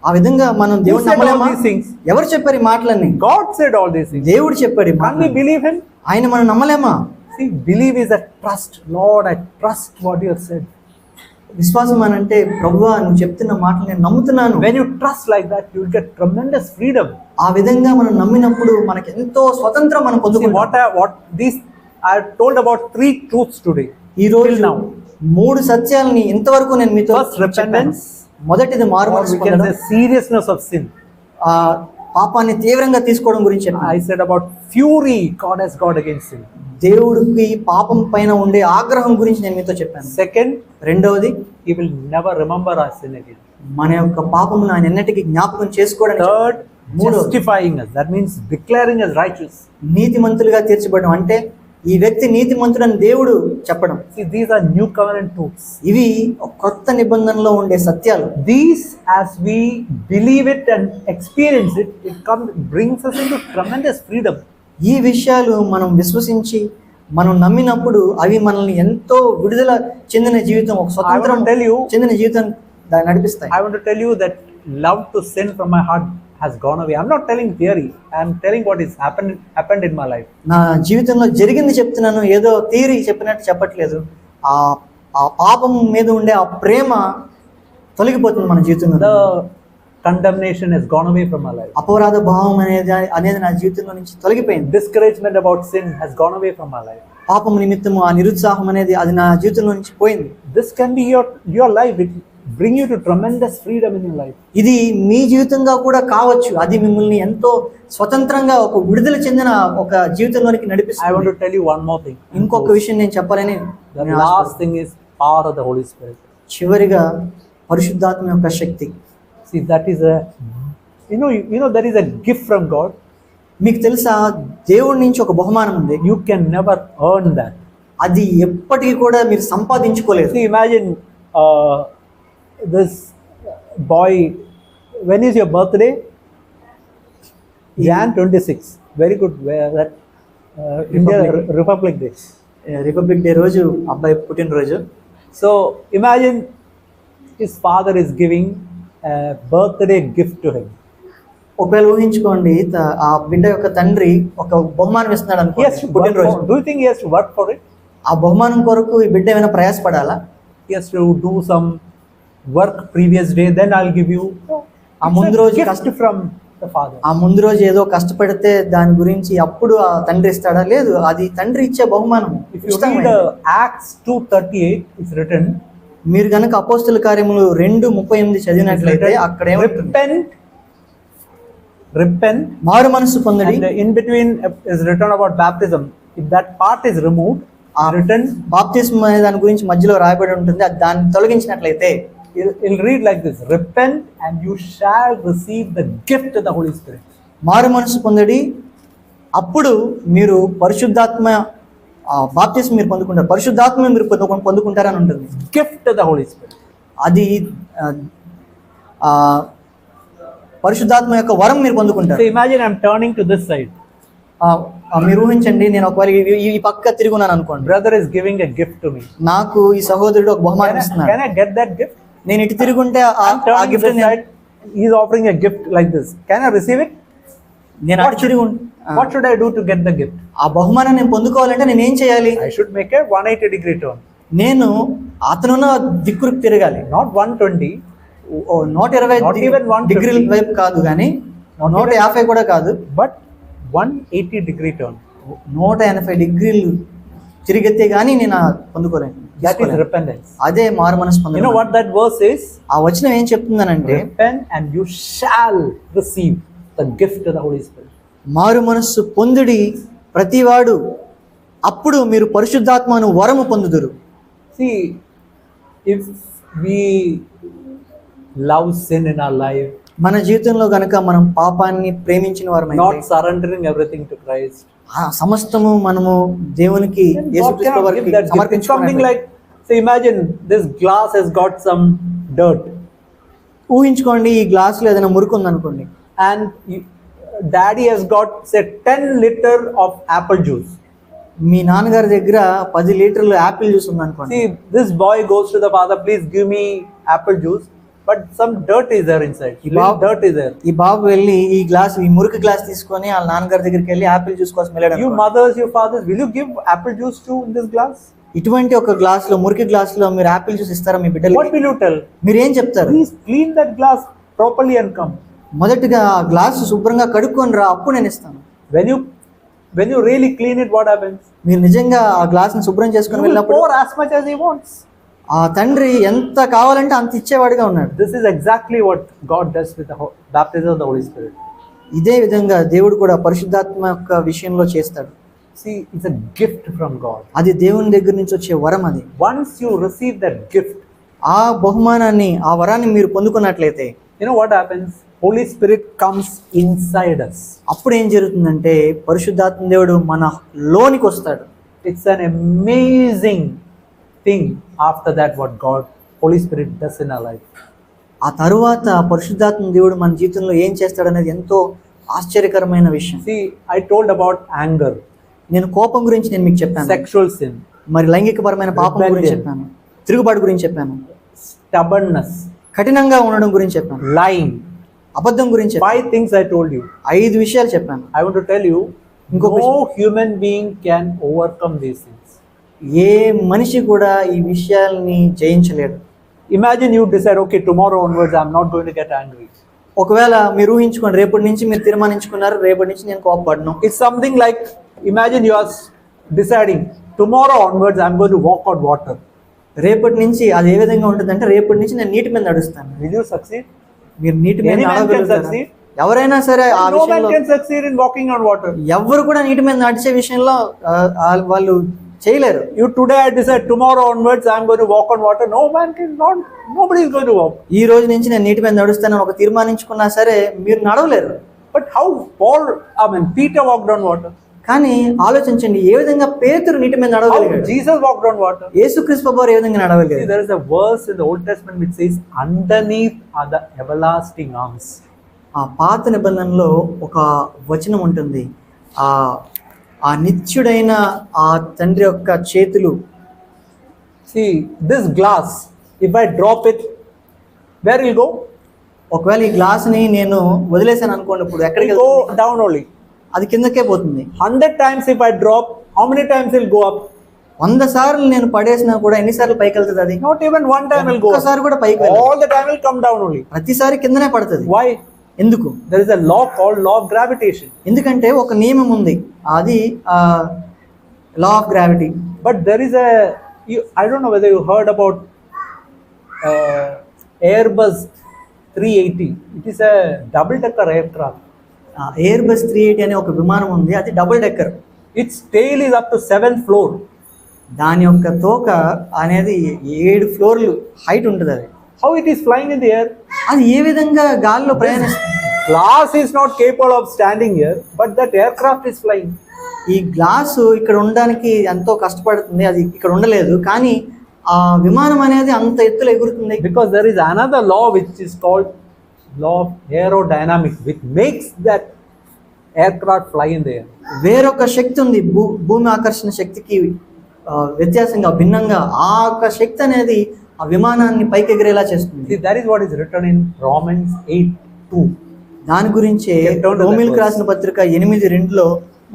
ఆ విధంగా మనం దేవుడు said all నమ్మలేమా? these things? ఎవరు చెప్పారు ఈ మాటలన్నీ? God said all these things. దేవుడు చెప్పాడు ఈ Can't we మాటలు. believe him? ఆయన మనం నమ్మలేమా? See, believe is a trust. Lord, I trust what you have said. విశ్వాసం అని అంటే, ప్రభువా నువ్వు చెప్తున్న మాటలు నేను నమ్ముతున్నాను. When you trust like that, you will get tremendous freedom. ఆ విధంగా మనం నమ్మినప్పుడు మనకి ఎంతో స్వతంత్రం మనం See, పొందుకుంటాం. I have told about 3 truths today. ఈ రోజు Till now. 3 సత్యాలని ఇంతవరకు నేను మీతో First, చెప్పాను. repentance. మొదటిది Or మారుమనసు we can పొందడం. say seriousness of sin. ఆ పాపాన్ని తీవ్రంగా తీసుకోవడం గురించి చెప్పాను. I said about fury God has got against sin. దేవుడికి పాపం పైన ఉండే ఆగ్రహం గురించి నేను మీతో చెప్పాను. Second, రెండవది, he will never remember our sin again. మన యొక్క పాపమును ఆయన ఎన్నటికీ జ్ఞాపకం చేసుకోవడానికి. Third, మూడవది, justifying us. That means declaring us righteous. నీతిమంతులుగా తీర్చబడడం అంటే ఈ వ్యక్తి నీతిమంతుడని దేవుడు చెప్పడం. See, these are new covenant truths. ఇవి ఒక కొత్త నిబంధనలో ఉండే సత్యాలు. These, as we believe it and experience it, brings us into tremendous freedom. ఈ విషయాలు మనం విశ్వసించి మనం నమ్మినప్పుడు అవి మనల్ని ఎంతో విడుదల చెందిన జీవితం, ఒక స్వతంత్రం I want to tell you, చెందిన జీవితం నడిపిస్తాయి. I want to tell you that love to sin from my heart has gone away. I'm not telling theory. I'm telling what is happened in my life. నా జీవితంలో జరిగింది చెప్తున్నాను, ఏదో థియరీ చెప్పినట్టు చెప్పట్లేదు. ఆ పాపం మీద ఉండే ఆ ప్రేమ తొలగిపోతుంది మన జీవితంలో. The condemnation has gone away from my life. అపరాధ భావం అనేది నా జీవితంలో నుంచి తొలగిపోయింది. Discouragement about sin has gone away from my life. పాపం నిమిత్తము ఆ నిరుత్సాహం అనేది అది నా జీవితంలో నుంచి పోయింది. This can be your life. It bring you to tremendous freedom in your life. ఇది మీ జీవితంగా కూడా కావచ్చు. అది మిమ్మల్ని ఎంతో స్వతంత్రంగా ఒక విడుదల చెందిన ఒక జీవితంలోనికి I want నడిపిస్తుంది. to tell you one more thing. ఇంకొక విషయం నేను చెప్పాలని The last thing is power of the Holy Spirit. చివరిగా పరిశుద్ధాత్మ యొక్క శక్తి. See, that is that is a gift from God. మీకు తెలుసా, దేవుడి నుంచి ఒక బహుమానం ఉంది. You can never earn that. అది ఎప్పటికీ కూడా మీరు సంపాదించుకోలేరు. See, imagine this boy. When is your birthday? Jan 26. Very good. That India Republic Day. Republic day రోజు అబ్బాయి పుట్టినరోజు. So imagine his father is giving a birthday gift to him. ఒకవేళ ఊహించుకోండి, ఆ బిడ్డ యొక్క తండ్రి ఒక బహుమానం ఇస్తున్నాడు He has to అనుకో పుట్టినరోజు. do you think he has to work for it? ఆ బహుమానం కొరకు ఈ బిడ్డ ఏమైనా ప్రయాసపడాలా? He has to do some work previous day, then I'll give you. ఆ ముందు రోజు gift from the father. ఆ ముందు రోజు ఏదో కష్టపడితే దాని గురించి అప్పుడు ఆ తండ్రి ఇస్తాడా? లేదు, అది తండ్రి ఇచ్చే బహుమానం. If you read Acts 2:38, it's written. మీరు గనక అపోస్తల కార్యములు 2:38 చదివినట్లయితే అక్కడ ఏమంటుంది? Repent. మారు మనసు పొందడి. And in between is written about baptism. If that part is removed, written. బాప్తిస్మం అనే దాని గురించి మధ్యలో రాయబడి ఉంటుంది. అది దాన్ని తొలగించినట్లయితే it'll read like this: repent and you shall receive the gift of the Holy Spirit. మారు మనసు పొందడి, అప్పుడు మీరు పరిశుద్ధాత్మ బాప్తిస్మం మీరు పొందుకుంటారు. పరిశుద్ధాత్మ మీరు పొందుకుంటారని ఉంటుంది. Gift of the Holy Spirit. అది పరిశుద్ధాత్మ యొక్క వరం మీరు పొందుకుంటారు. So imagine I'm turning to this side. మీరు ఊహించండి, నేను ఒకవేళ ఈ పక్క తిరిగి ఉన్నాను అనుకోండి. Brother is giving a gift to me. నాకు ఈ సహోదరుడు ఒక బహుమానం ఇస్తున్నాడు. Can I get that gift? నేను ఇటు తిరిగి ఉంటే ఆ gift he is offering a gift like this. Can I receive it? నేను అటు తిరిగి What should I do to get the gift? ఆ బహుమానం నేను పొందుకోవాలంటే నేను ఏం చేయాలి? I should make a 180-degree turn. నేను అతనున్న దిక్కుకు తిరగాలి. Not 120. 120 డిగ్రీల వైపు కాదు, కానీ 150 కూడా కాదు, బట్ 180-degree turn. 180 డిగ్రీలు తిరిగితే గానీ నేను పొందుకోలేను. That is repentance. అదే మారు మనసు పొందడం. You know what that verse is? ఆ వచనం ఏం చెప్తుందనంటే, repent and you shall receive the gift of the Holy Spirit. మారు మనస్సు పొందుడి ప్రతివాడు, అప్పుడు మీరు పరిశుద్ధాత్మను వరము పొందుదురు. See, if we love sin in our life, మన జీవితంలో గనక మనం పాపాన్ని ప్రేమించిన వారమైతే, not surrendering everything to Christ, సమస్తము మనము దేవునికి యేసుక్రీస్తు వారికి సమర్పించుకోవాలి. Something like, say, imagine this glass has got some dirt. ఊహించుకోండి, ఈ గ్లాసులో ఏదైనా మురికి ఉందనుకోండి, and daddy has got say 10 liter of apple juice. మీ నాన్నగారి దగ్గర 10 లీటర్లు యాపిల్ జ్యూస్ ఉందనుకోండి. See, this boy goes to the father, please give me apple juice, but some dirt is there inside. Little dirt is there. ఈ బాబు వెళ్ళి ఈ మురికి గ్లాస్ తీసుకొని వాళ్ళ నాన్నగారి దగ్గరికి వెళ్ళి యాపిల్ జ్యూస్ కోసం వెళ్ళాడు. You mothers, you fathers, will you give apple juice to in this glass? ఇటువంటి ఒక గ్లాస్ లో, మురికి గ్లాస్ లో మీరు యాపిల్ జ్యూస్ ఇస్తారా మీ బిడ్డలకి? What will you tell? మీరు ఏం చెప్తారు? Please clean that glass properly and come. మొదటిగా ఆ గ్లాసు శుభ్రంగా కడుక్కొని రా, అప్పుడు నేను ఇస్తాను. When you really clean it, what happens? మీరు నిజంగా ఆ గ్లాస్ ని శుభ్రం చేసుకొని You will వెళ్ళినప్పుడు pour as much as he wants. ఆ తండ్రి ఎంత కావాలంటే అంత ఇచ్చేవాడిగా ఉన్నాడు. This is exactly what God does with the baptism of the Holy Spirit. ఇదే విధంగా దేవుడు కూడా పరిశుద్ధాత్మ యొక్క విషయంలో చేస్తాడు. See, it's a gift from God. అది దేవుని దగ్గర నుంచి వచ్చే వరం. అది Once you receive that gift, ఆ బహుమానాన్ని, ఆ వరాన్ని మీరు పొందుకున్నట్లయితే, you know what happens? Holy Spirit comes inside us. అప్పుడు ఏం జరుగుతుందంటే పరిశుద్ధాత్మ దేవుడు మన లోనికి వస్తాడు. It's an amazing thing after that what God, Holy Spirit does in our life. ఆ తరువాత పరిశుద్ధాత్మ దేవుడు మన జీవితంలో ఏం చేస్తాడు అనేది ఎంతో ఆశ్చర్యకరమైన విషయం. See, I told about anger, నేను కోపం గురించి నేను మీకు చెప్పాను, sexual sin, మరి లైంగికపరమైన పాపం గురించి చెప్పాను, తిరుగుబాటు గురించి చెప్పాను, stubbornness, కఠినంగా ఉండడం గురించి చెప్పాను, lying. అబద్ధం గురించి చెప్పాను. 5 things I told you. 5 విషయాలు చెప్పాను. I want to tell you, no human being can overcome these things. ఏ మనిషి కూడా ఈ విషయాల్ని జయించలేడు. Imagine you decide, okay, tomorrow onwards I'm not going to get angry. ఒకవేళ మీరు ఊహించుకోండి, రేపటి నుంచి మీరు తీర్మానించుకున్నారు, రేపటి నుంచి నేను కోపపడను. It's something like, imagine you are deciding, tomorrow onwards I'm going to walk on water. రేపటి నుంచి అది ఏ విధంగా ఉంటుందంటే, రేపటి నుంచి నేను నీటి మీద నడుస్తాను. Will you succeed? మీరు నీటి మీద Any man can నడవగలుగుతారా? succeed. ఎవరైనా సరే ఆ No man విషయంలో, can succeed in walking on water. ఎవరు కూడా నీటి మీద నడిచే విషయంలో వాళ్ళు చేయలేరు. You today I decide, tomorrow onwards I'm going to walk on water. No man can, nobody is going to walk. ఈ రోజు నుంచి నేను నీటి మీద నడుస్తానని ఒక తీర్మానించుకున్నా సరే మీరు నడవలేరు. But how Peter walked on water? కానీ ఆలోచించండి, ఏ విధంగా పేతురు నీటి మీద How నడవగలిగాడు? Jesus walked on water? యేసుక్రీస్తు ప్రభువారు ఏ విధంగా See, నడవగలిగాడు? there is a verse in the Old Testament which says, underneath are the everlasting arms. ఆ పాత నిబంధనలో ఒక వచనం ఉంటుంది, ఆ నిత్యుడైన ఆ తండ్రి యొక్క చేతులు. See, this glass, if I drop it, where will go? ఒకవేళ ఈ గ్లాసుని నేను వదిలేసాను అనుకోండి, ఇప్పుడు It ఎక్కడికి will వెళ్తుంది? go down only. అది కిందకే పోతుంది. 100 times if I drop, how many times will go up? 100 సార్లు నేను పడేసినా కూడా ఎన్నిసార్లు పైకి వెళ్తుంది? అది Not even one time will go up. ఒక్కసారి కూడా పైకి వెళ్ళదు. All the time will come down only. ప్రతిసారి కిందనే పడుతుంది. Why? ఎందుకు? There is a law called law of gravitation. ఎందుకంటే ఒక నియమం ఉంది, అది law of gravity. But there is I don't know whether you heard about Airbus 380. It is a double-decker aircraft. Air bus 380 అనే ఒక విమానం ఉంది, అది double decker. Its tail is up to 7th floor. దాని యొక్క తోక అనేది 7 ఫ్లోర్లు హైట్ ఉంటుంది. అది How it is flying in the air? అది ఏ విధంగా గాల్లో ప్రయాణిస్తుంది? Glass is not capable of standing here, but that aircraft is flying. ఈ గ్లాసు ఇక్కడ ఉండడానికి ఎంతో కష్టపడుతుంది, అది ఇక్కడ ఉండలేదు, కానీ ఆ విమానం అనేది అంత ఎత్తులో ఎగురుతుంది. Because there is another law which is called law of aerodynamics, which makes that aircraft fly in the air. వేరొక శక్తి ఉంది, భూమి ఆకర్షణ శక్తికి వ్యత్యాసంగా, భిన్నంగా ఆ యొక్క శక్తి అనేది ఆ విమానాన్ని పైకి ఎగిరేలా చేస్తుంది. See, that is what is written in Romans 8:2. దాని గురించే రోమీయులకు రాసిన పత్రిక 8:2లో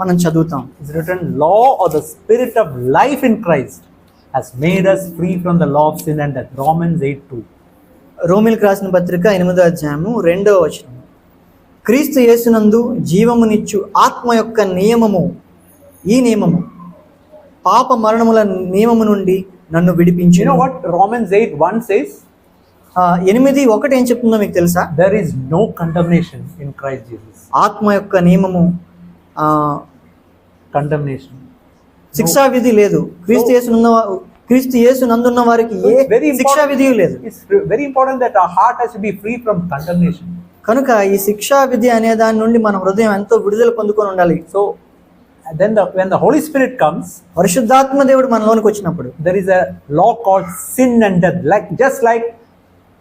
మనం చదువుతాం. It's written, law or the spirit of life in Christ has made us free from the law of sin and death. Romans 8:2. రోమీయులకు రాసిన పత్రిక 8వ అధ్యాయము 2వ వచనం. క్రీస్తు యేసునందు జీవమునిచ్చు ఆత్మ యొక్క నియమము, ఈ నియమము పాప మరణముల నియమము నుండి నన్ను విడిపించు. You know what Romans 8:1 says? 8:1 ఏం చెప్తుందో మీకు తెలుసా? There is no condemnation in Christ Jesus. ఆత్మ యొక్క నియమము, Condemnation. శిక్షా విధి లేదు. క్రీస్తు యేసు నందున్న వారికి ఏ శిక్షా విధి లేదు. It's very important that our heart has to be free from condemnation. కనుక ఈ శిక్షా విధి అనే దాని నుండి మన హృదయం ఎంతో విడుదల పొందుకొని ఉండాలి. So then when the Holy Spirit comes, పరిశుద్ధాత్మ దేవుడు మనలోనికి వచ్చినప్పుడు there is a law called sin and death. Just like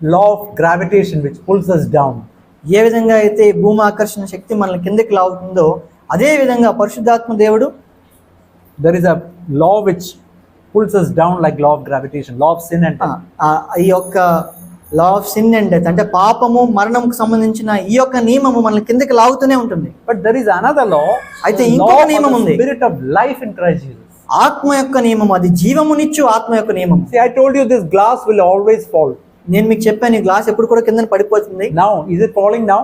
law of gravitation which pulls us down. ఏ విధంగా అయితే భూమి ఆకర్షణ శక్తి మనల్ని కిందకి లాగుతుందో అదే విధంగా పరిశుద్ధాత్మ దేవుడు There is a law which pulls us down like law of gravitation, law of sin and death. ఈ యొక్క law of sin and death అంటే పాపము మరణంకు సంబంధించిన ఈ యొక్క నియమము మనల్ని కిందకి లాగుతూనే ఉంటుంది. But there is another law, అయితే the ఇంకొక law of నియమం the ఉంది. spirit of life in Christ Jesus. ఆత్మ యొక్క నియమం, అది జీవమునిచ్చు ఆత్మ యొక్క నియమం. See, I told you this glass will always fall. నేను మీకు చెప్పాను ఈ గ్లాస్ ఎప్పుడు కూడా కింద పడిపోతుంది. Now, is it falling now?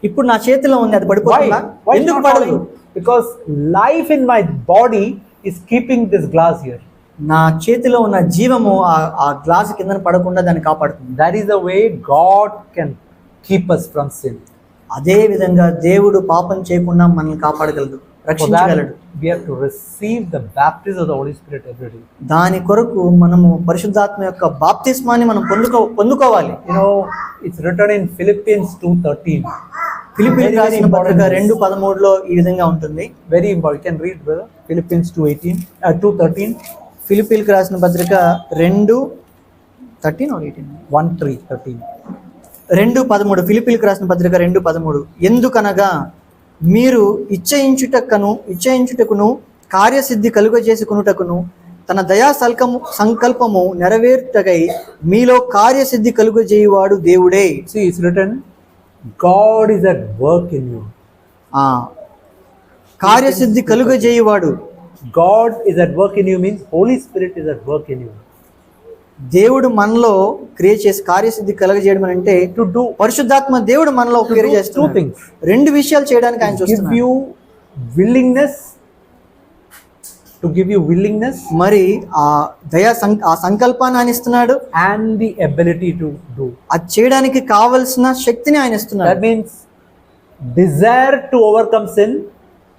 ఇప్పుడు నా చేతిలో ఉంది, అది పడిపోతుందా? Why is ఎందుకు not పడదు? falling? Because life in my body is keeping this glass here. నా చేతిలో ఉన్న జీవము ఆ గ్లాస్ కింద పడకుండా దాన్ని కాపాడుతుంది. That is the way God can keep us from sin. అదే విధంగా దేవుడు పాపం చేయకుండా మనల్ని కాపాడగలడు, For రక్షించగలడు. that, we have to receive the baptism of the Holy Spirit every day. దాని కొరకు మనము పరిశుద్ధాత్మ యొక్క బాప్తిస్మాన్ని మనం పొందుకోవాలి. You know, it's written in Philippians 2:13. ఫిలిప్పీయులకు రాసిన పత్రిక 2:13లో ఈ విధంగా ఉంటుంది. Very important. You can read, brother. Philippians 2:13. ఫిలిప్పీయులకు రాసిన పత్రిక 2:13 or 18? 1:13. 2:13 ఫిలిప్పీయులకు రాసిన పత్రిక 2:13. ఎందుకనగా మీరు ఇచ్చయించుటకును కార్యసిద్ధి కలుగజేసుకునుటకును తన దయా సంకల్పము నెరవేర్టకై మీలో కార్యసిద్ధి కలుగజేయువాడు దేవుడే. See, it's written, God is at work in you. Karyasiddhi కలుగజేయువాడు. God is at work in you means Holy Spirit is at work in you. దేవుడు మనలో క్రియ చేసి కార్యసిద్ధి కలగజేయడం అంటే To do, పరిశుద్ధాత్మ దేవుడు మనలో to క్రియ do two చేస్తున్నాడు. things. రెండు విషయాలు చేయడానికి ఆయన Give చూస్తున్నాడు. you willingness, to give you willingness మరి ఆ సంకల్పాన్ని ఆయన ఇస్తున్నాడు, and the ability to do. అది చేయడానికి కావలసిన శక్తిని ఆయన ఇస్తున్నాడు. That means desire to overcome sin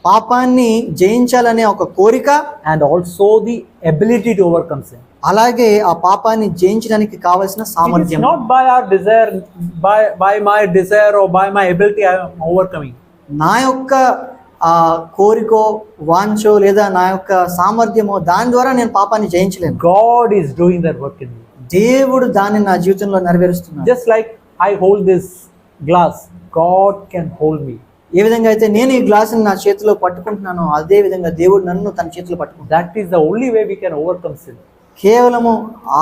పాపాన్ని జయించాలనే ఒక కోరిక, and also the ability to overcome sin. అలాగే ఆ పాపాన్ని జయించడానికి కావలసిన It is సామర్థ్యం. not by our desire, by my desire or by my ability I am overcoming. నా యొక్క కోరికో వాంచో లేదా నా యొక్క సామర్థ్యమో దాని ద్వారా నేను పాపాన్ని జయించలేను. God is doing that work in me. దేవుడు దాన్ని నా జీవితంలో నెరవేరుస్తున్నాడు. Just like I hold this glass, God can hold me. ఏ విధంగా అయితే నేను ఈ గ్లాసుని నా చేతిలో పట్టుకుంటున్నానో అదే విధంగా దేవుడు నన్ను తన చేతిలో పట్టుకుంటాడు. That is the only way we can overcome sin. కేవలము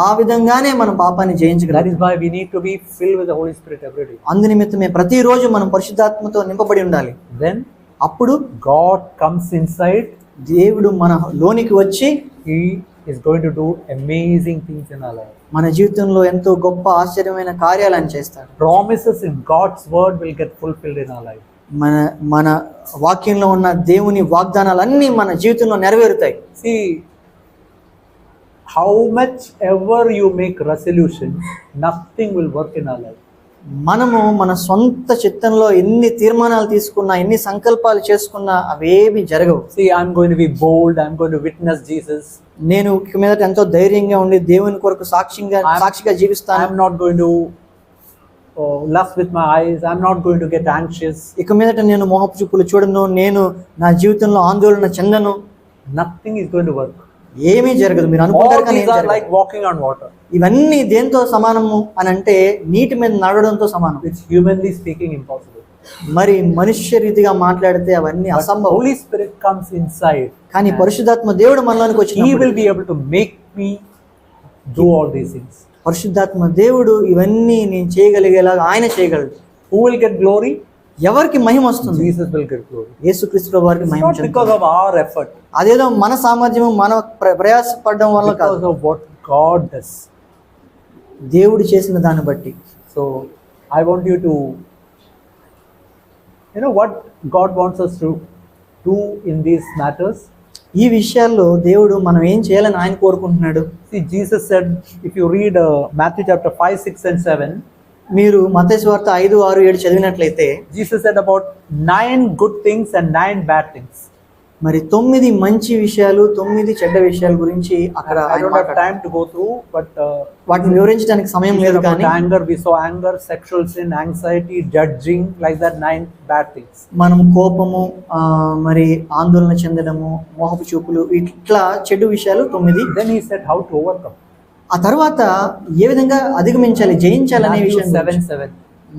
ఆ విధంగానే మనం పాపాన్ని That జయించగలం. is why we need to be filled with the Holy Spirit every day. అందు నిమిత్తమే ప్రతిరోజు మనం పరిశుద్ధాత్మతో నింపబడి ఉండాలి. Then అప్పుడు God comes inside. దేవుడు మన లోనికి వచ్చి He is going to do amazing things in our life. మన జీవితంలో ఎంతో గొప్ప ఆశ్చర్యమైన కార్యాలు ఆయన చేస్తాడు. Promises in God's word will get fulfilled in our life. మన వాక్యంలో ఉన్న దేవుని వాగ్దానాలన్నీ మన జీవితంలో నెరవేరుతాయి. See, how much ever you make resolution, nothing will work in our life. మనము మన సొంత చిత్తంలో ఎన్ని తీర్మానాలు తీసుకున్నా, ఎన్ని సంకల్పాలు చేసుకున్నా అవేవి జరగవు. See, I'm going to be bold. I'm going to witness Jesus. నేను ఇక మీదట ఎంతో ధైర్యంగా ఉండి దేవుని కొరకు సాక్షిగా జీవిస్తాను. I'm not going to lust with my eyes. I'm not going to get anxious. ఇక మీదట నేను మోహపు చూపులు చూడను, నేను నా జీవితంలో ఆందోళన చెందను. Nothing is going to work. ఏమీ జరగదు. మీరు All అనుకుంటారు కానీ these are like walking on water. ఇవన్నీ దేంతో సమానము అని అంటే నీటి మీద నడవడంతో సమానం. It's humanly speaking impossible. మరి మనుష్య రీతిగా మాట్లాడితే అవన్నీ But అసంభవం. Holy Spirit comes inside. కానీ పరిశుద్ధాత్మ దేవుడు మనలోనికి He వచ్చినప్పుడు will be able to make me do all these things. పరిశుద్ధాత్మ దేవుడు ఇవన్నీ నేను చేయగలిగేలాగా ఆయన చేయగలడు. Who will get glory? ఎవరికి మహిమ వస్తుంది? Jesus will get glory. యేసుక్రీస్తు ప్రభువు వారికి It's మహిమ not చెందుతుంది. because of our effort. అదేదో మన సామర్థ్యము మన ప్రయాసపడడం వల్ల కాదు, Because of what God does. దేవుడు చేసిన దాన్ని బట్టి. So I want you to, what God wants us to do in these matters. ఈ విషయాల్లో దేవుడు మనం ఏం చేయాలని ఆయన కోరుకుంటున్నాడు. See, Jesus said, if you read Matthew chapter 5, 6 and 7, మీరు మత్తయి సువార్త 5, 6, 7 చదివినట్లయితే Jesus said about 9 good things and 9 bad things. మరి 9 మంచి విషయాలు 9 చెడ్డ విషయాల గురించి అక్కడ I ఆయన don't have మాట్లాడారు. time to go through, but వాటిని వివరించడానికి సమయం he said లేదు about కానీ anger, we saw anger, sexual sin, anxiety, judging, like that 9 bad things. మనం కోపము, మరి ఆందోళన చెందడము, మోహపు చూపులు, ఇట్లా చెడు విషయాలు 9. Then he said how to overcome. ఆ తర్వాత ఏ విధంగా అధిగమించాలి, జయించాలి అనే Matthew విషయం 7:7.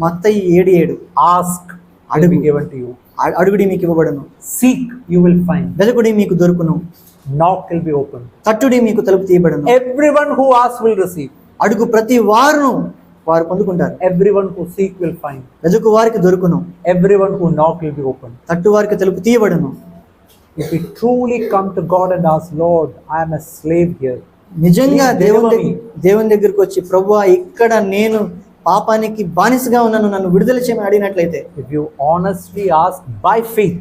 మత్తయి 7:7 Ask, it will be given to you. అడుగుడి మీకు ఇవ్వబడును, Seek, you will find. వెదకుడి మీకు దొరుకును, Knock will be opened. తట్టుడి మీకు తలుపు తీయబడును. Everyone who asks will receive. అడుగు ప్రతి వారును వారు పొందుకుంటారు. Everyone who seek will find. వెదుకు వారికి దొరుకును, Everyone who knock will be opened. తట్టు వారికి తలుపు తీయబడును. If we truly come to God and ask, Lord, I am a slave here. నిజంగా Please దేవుని deliver me. దేవుని దగ్గరికి వచ్చి, ప్రభువా ఇక్కడ నేను పాపానికి బానిసగా ఉన్నాను, నన్ను విడుదల చేయమని అడిగినట్లయితే, If you honestly ask by faith,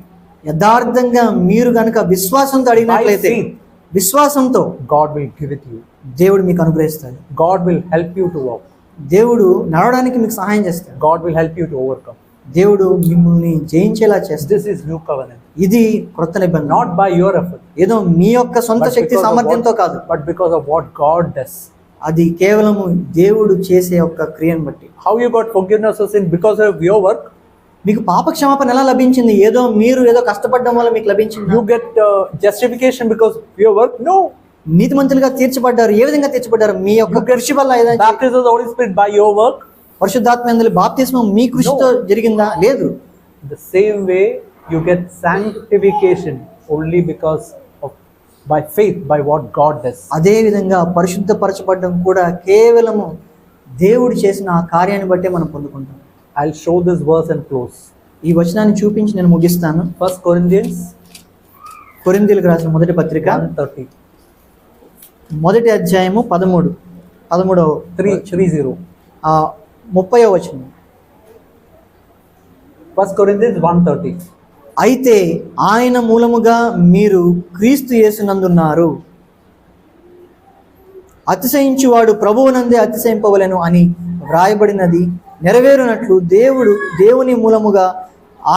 యథార్థంగా మీరు గనుక విశ్వాసంతో అడిగినట్లయితే, faith. విశ్వాసంతో God will give it to you. దేవుడు మీకు అనుగ్రహిస్తాడు. God will help you to walk. దేవుడు నడవడానికి మీకు సహాయం చేస్తాడు. God will help you to overcome. దేవుడు మిమ్మల్ని జయించేలా చేస్తాడు. This is new covenant. ఇది క్రొత్త నిబంధన. Not by your effort, ఏదో మీ యొక్క సొంత but శక్తి because of సామర్థ్యంతో కాదు, but because of what God does. అది కేవలము దేవుడు చేసే ఒక క్రియను బట్టి. How you got forgiveness of sin? Because of your work. మీకు పాప క్షమాపణ ఎలా లభించింది? మీరు ఏదో కష్టపడడం వల్ల మీకు లభించింది. You get justification because of your work? No. నీతిమంతులుగా తీర్చబడ్డారు. ఏ విధంగా తీర్చబడ్డారు? మీ యొక్క కృషి వల్ల. ఏదైనా Baptism of the Holy Spirit by your work? పరిశుద్ధాత్మ బాప్తిస్మం మీ కృషితో జరిగిందా? లేదు. The same way you get sanctification only because of by faith, by what God does. అదే విధంగా పరిశుద్ధపరచబడడం కూడా కేవలము దేవుడు చేసిన ఆ కార్యాన్ని బట్టే మనం పొందుకుంటాం. I'll show this verse and close. ఈ వచనాన్ని చూపించి నేను ముగిస్తాను. 1 Corinthians కొరింథీయులకు రాసిన మొదటి పత్రిక 1:30. మొదటి అధ్యాయము 13వ 3:30. 30వ వచనం. 1 Corinthians 1:30. అయితే ఆయన మూలముగా మీరు క్రీస్తు యేసునందున్నారు, అతిశయించువాడు ప్రభువునందే అతిశయింపవలెను అని వ్రాయబడినది నెరవేరునట్లు దేవుని మూలముగా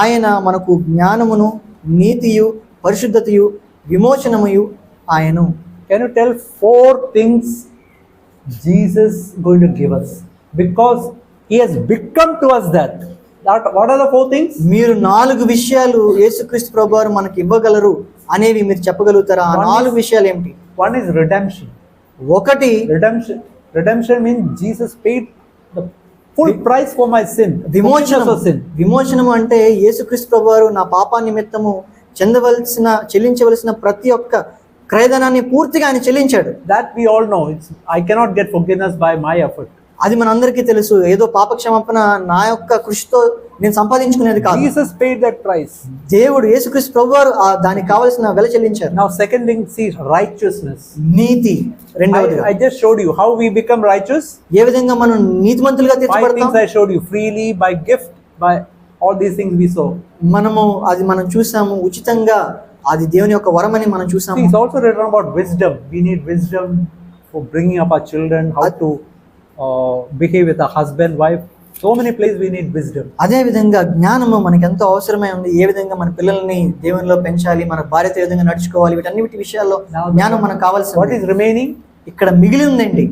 ఆయన మనకు జ్ఞానమును, నీతియు, పరిశుద్ధతయు, విమోచనముయు ఆయను. Can you tell 4 things Jesus is going to give us? Because he has become to us that. What are the 4 things? మీరు 4 విషయాలు యేసుక్రీస్తు ప్రభువారు మనకి ఇవ్వగలరు అనేవి మీరు చెప్పగలుగుతారా? ఆ 4 విషయాలు ఏమిటి? One is redemption. ఒకటి Redemption means Jesus paid the full price for my sin. విమోచనం. Forgiveness of sin. విమోచనం అంటే యేసుక్రీస్తు ప్రభువారు నా పాప నిమిత్తము చెల్లించవలసిన ప్రతి ఒక్క క్రయధనాన్ని పూర్తిగా ఆయన చెల్లించాడు. That we all know. I cannot get forgiveness by my effort. అది మనందరికీ తెలుసు. ఏదో పాప క్షమాపణ నా యొక్క కృషితో నేను సంపాదించుకునేది కాదు. Jesus paid that price. దేవుడు యేసుక్రీస్తు ప్రభువారు దానికి కావలసిన వెల చెల్లించారు. Now second thing, see, righteousness. నీతి రెండవదిగా. I just showed you how we become righteous. ఏ విధంగా మనం నీతిమంతులుగా 5 తీర్చబడతాం? things I showed you. Freely, by gift, by all these things we saw. మనం చూసాము, ఉచితంగా అది దేవుని యొక్క వరమని మనం See, చూసాము. it's also written about wisdom. We need wisdom for bringing up our children, how to behave with a husband, wife. So many places we need wisdom. అదే విధంగా జ్ఞానము మనకి ఎంతో అవసరమై ఉంది. ఏ విధంగా మన పిల్లల్ని దేవునిలో పెంచాలి, మన భార్యతో ఏ విధంగా నడుచుకోవాలి, వీటన్నిటి విషయాల్లో జ్ఞానం మనకు What కావాల్సింది. is remaining? ఇక్కడ మిగిలిందేంటి?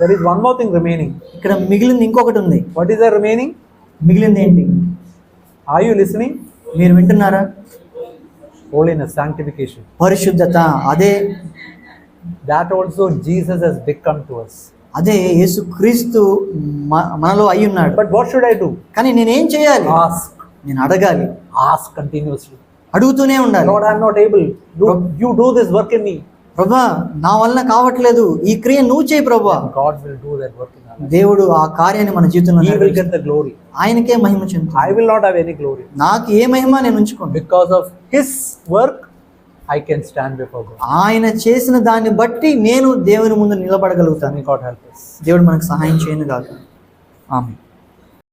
There is one more thing remaining. ఇక్కడ మిగిలింది ఇంకొకటి ఉంది. What is the remaining? మిగిలింది ఏంటి? Are you listening? మీరు వింటున్నారా? Holiness, sanctification. పరిశుద్ధత. That also Jesus has become to us. అదే యేసుక్రీస్తు మనలో అయి ఉన్నాడు. But what should I do? కానీ నేనేం చేయాలి? Ask. నేను అడగాలి. Ask continuously. అడుగుతూనే ఉండాలి. Lord, I am not able. You do this work in me. ప్రభా, నా వలన కావట్లేదు, ఈ క్రియ నువ్వు చేయి ప్రభా. God will do that work in our life. దేవుడు ఆ కార్యాన్ని మన జీవితంలో He will get the glory. ఆయనకే మహిమ చెందుతుంది. I will not have any glory. నాకు ఏ మహిమ నేను ఉంచుకోను. Because of His work, I can stand before God. ఆయన చేసిన దాన్ని బట్టి నేను దేవుని ముందు నిలబడగలుగుతాను. May God help us. దేవుడు మనకు సహాయం చేయను గాక. Amen.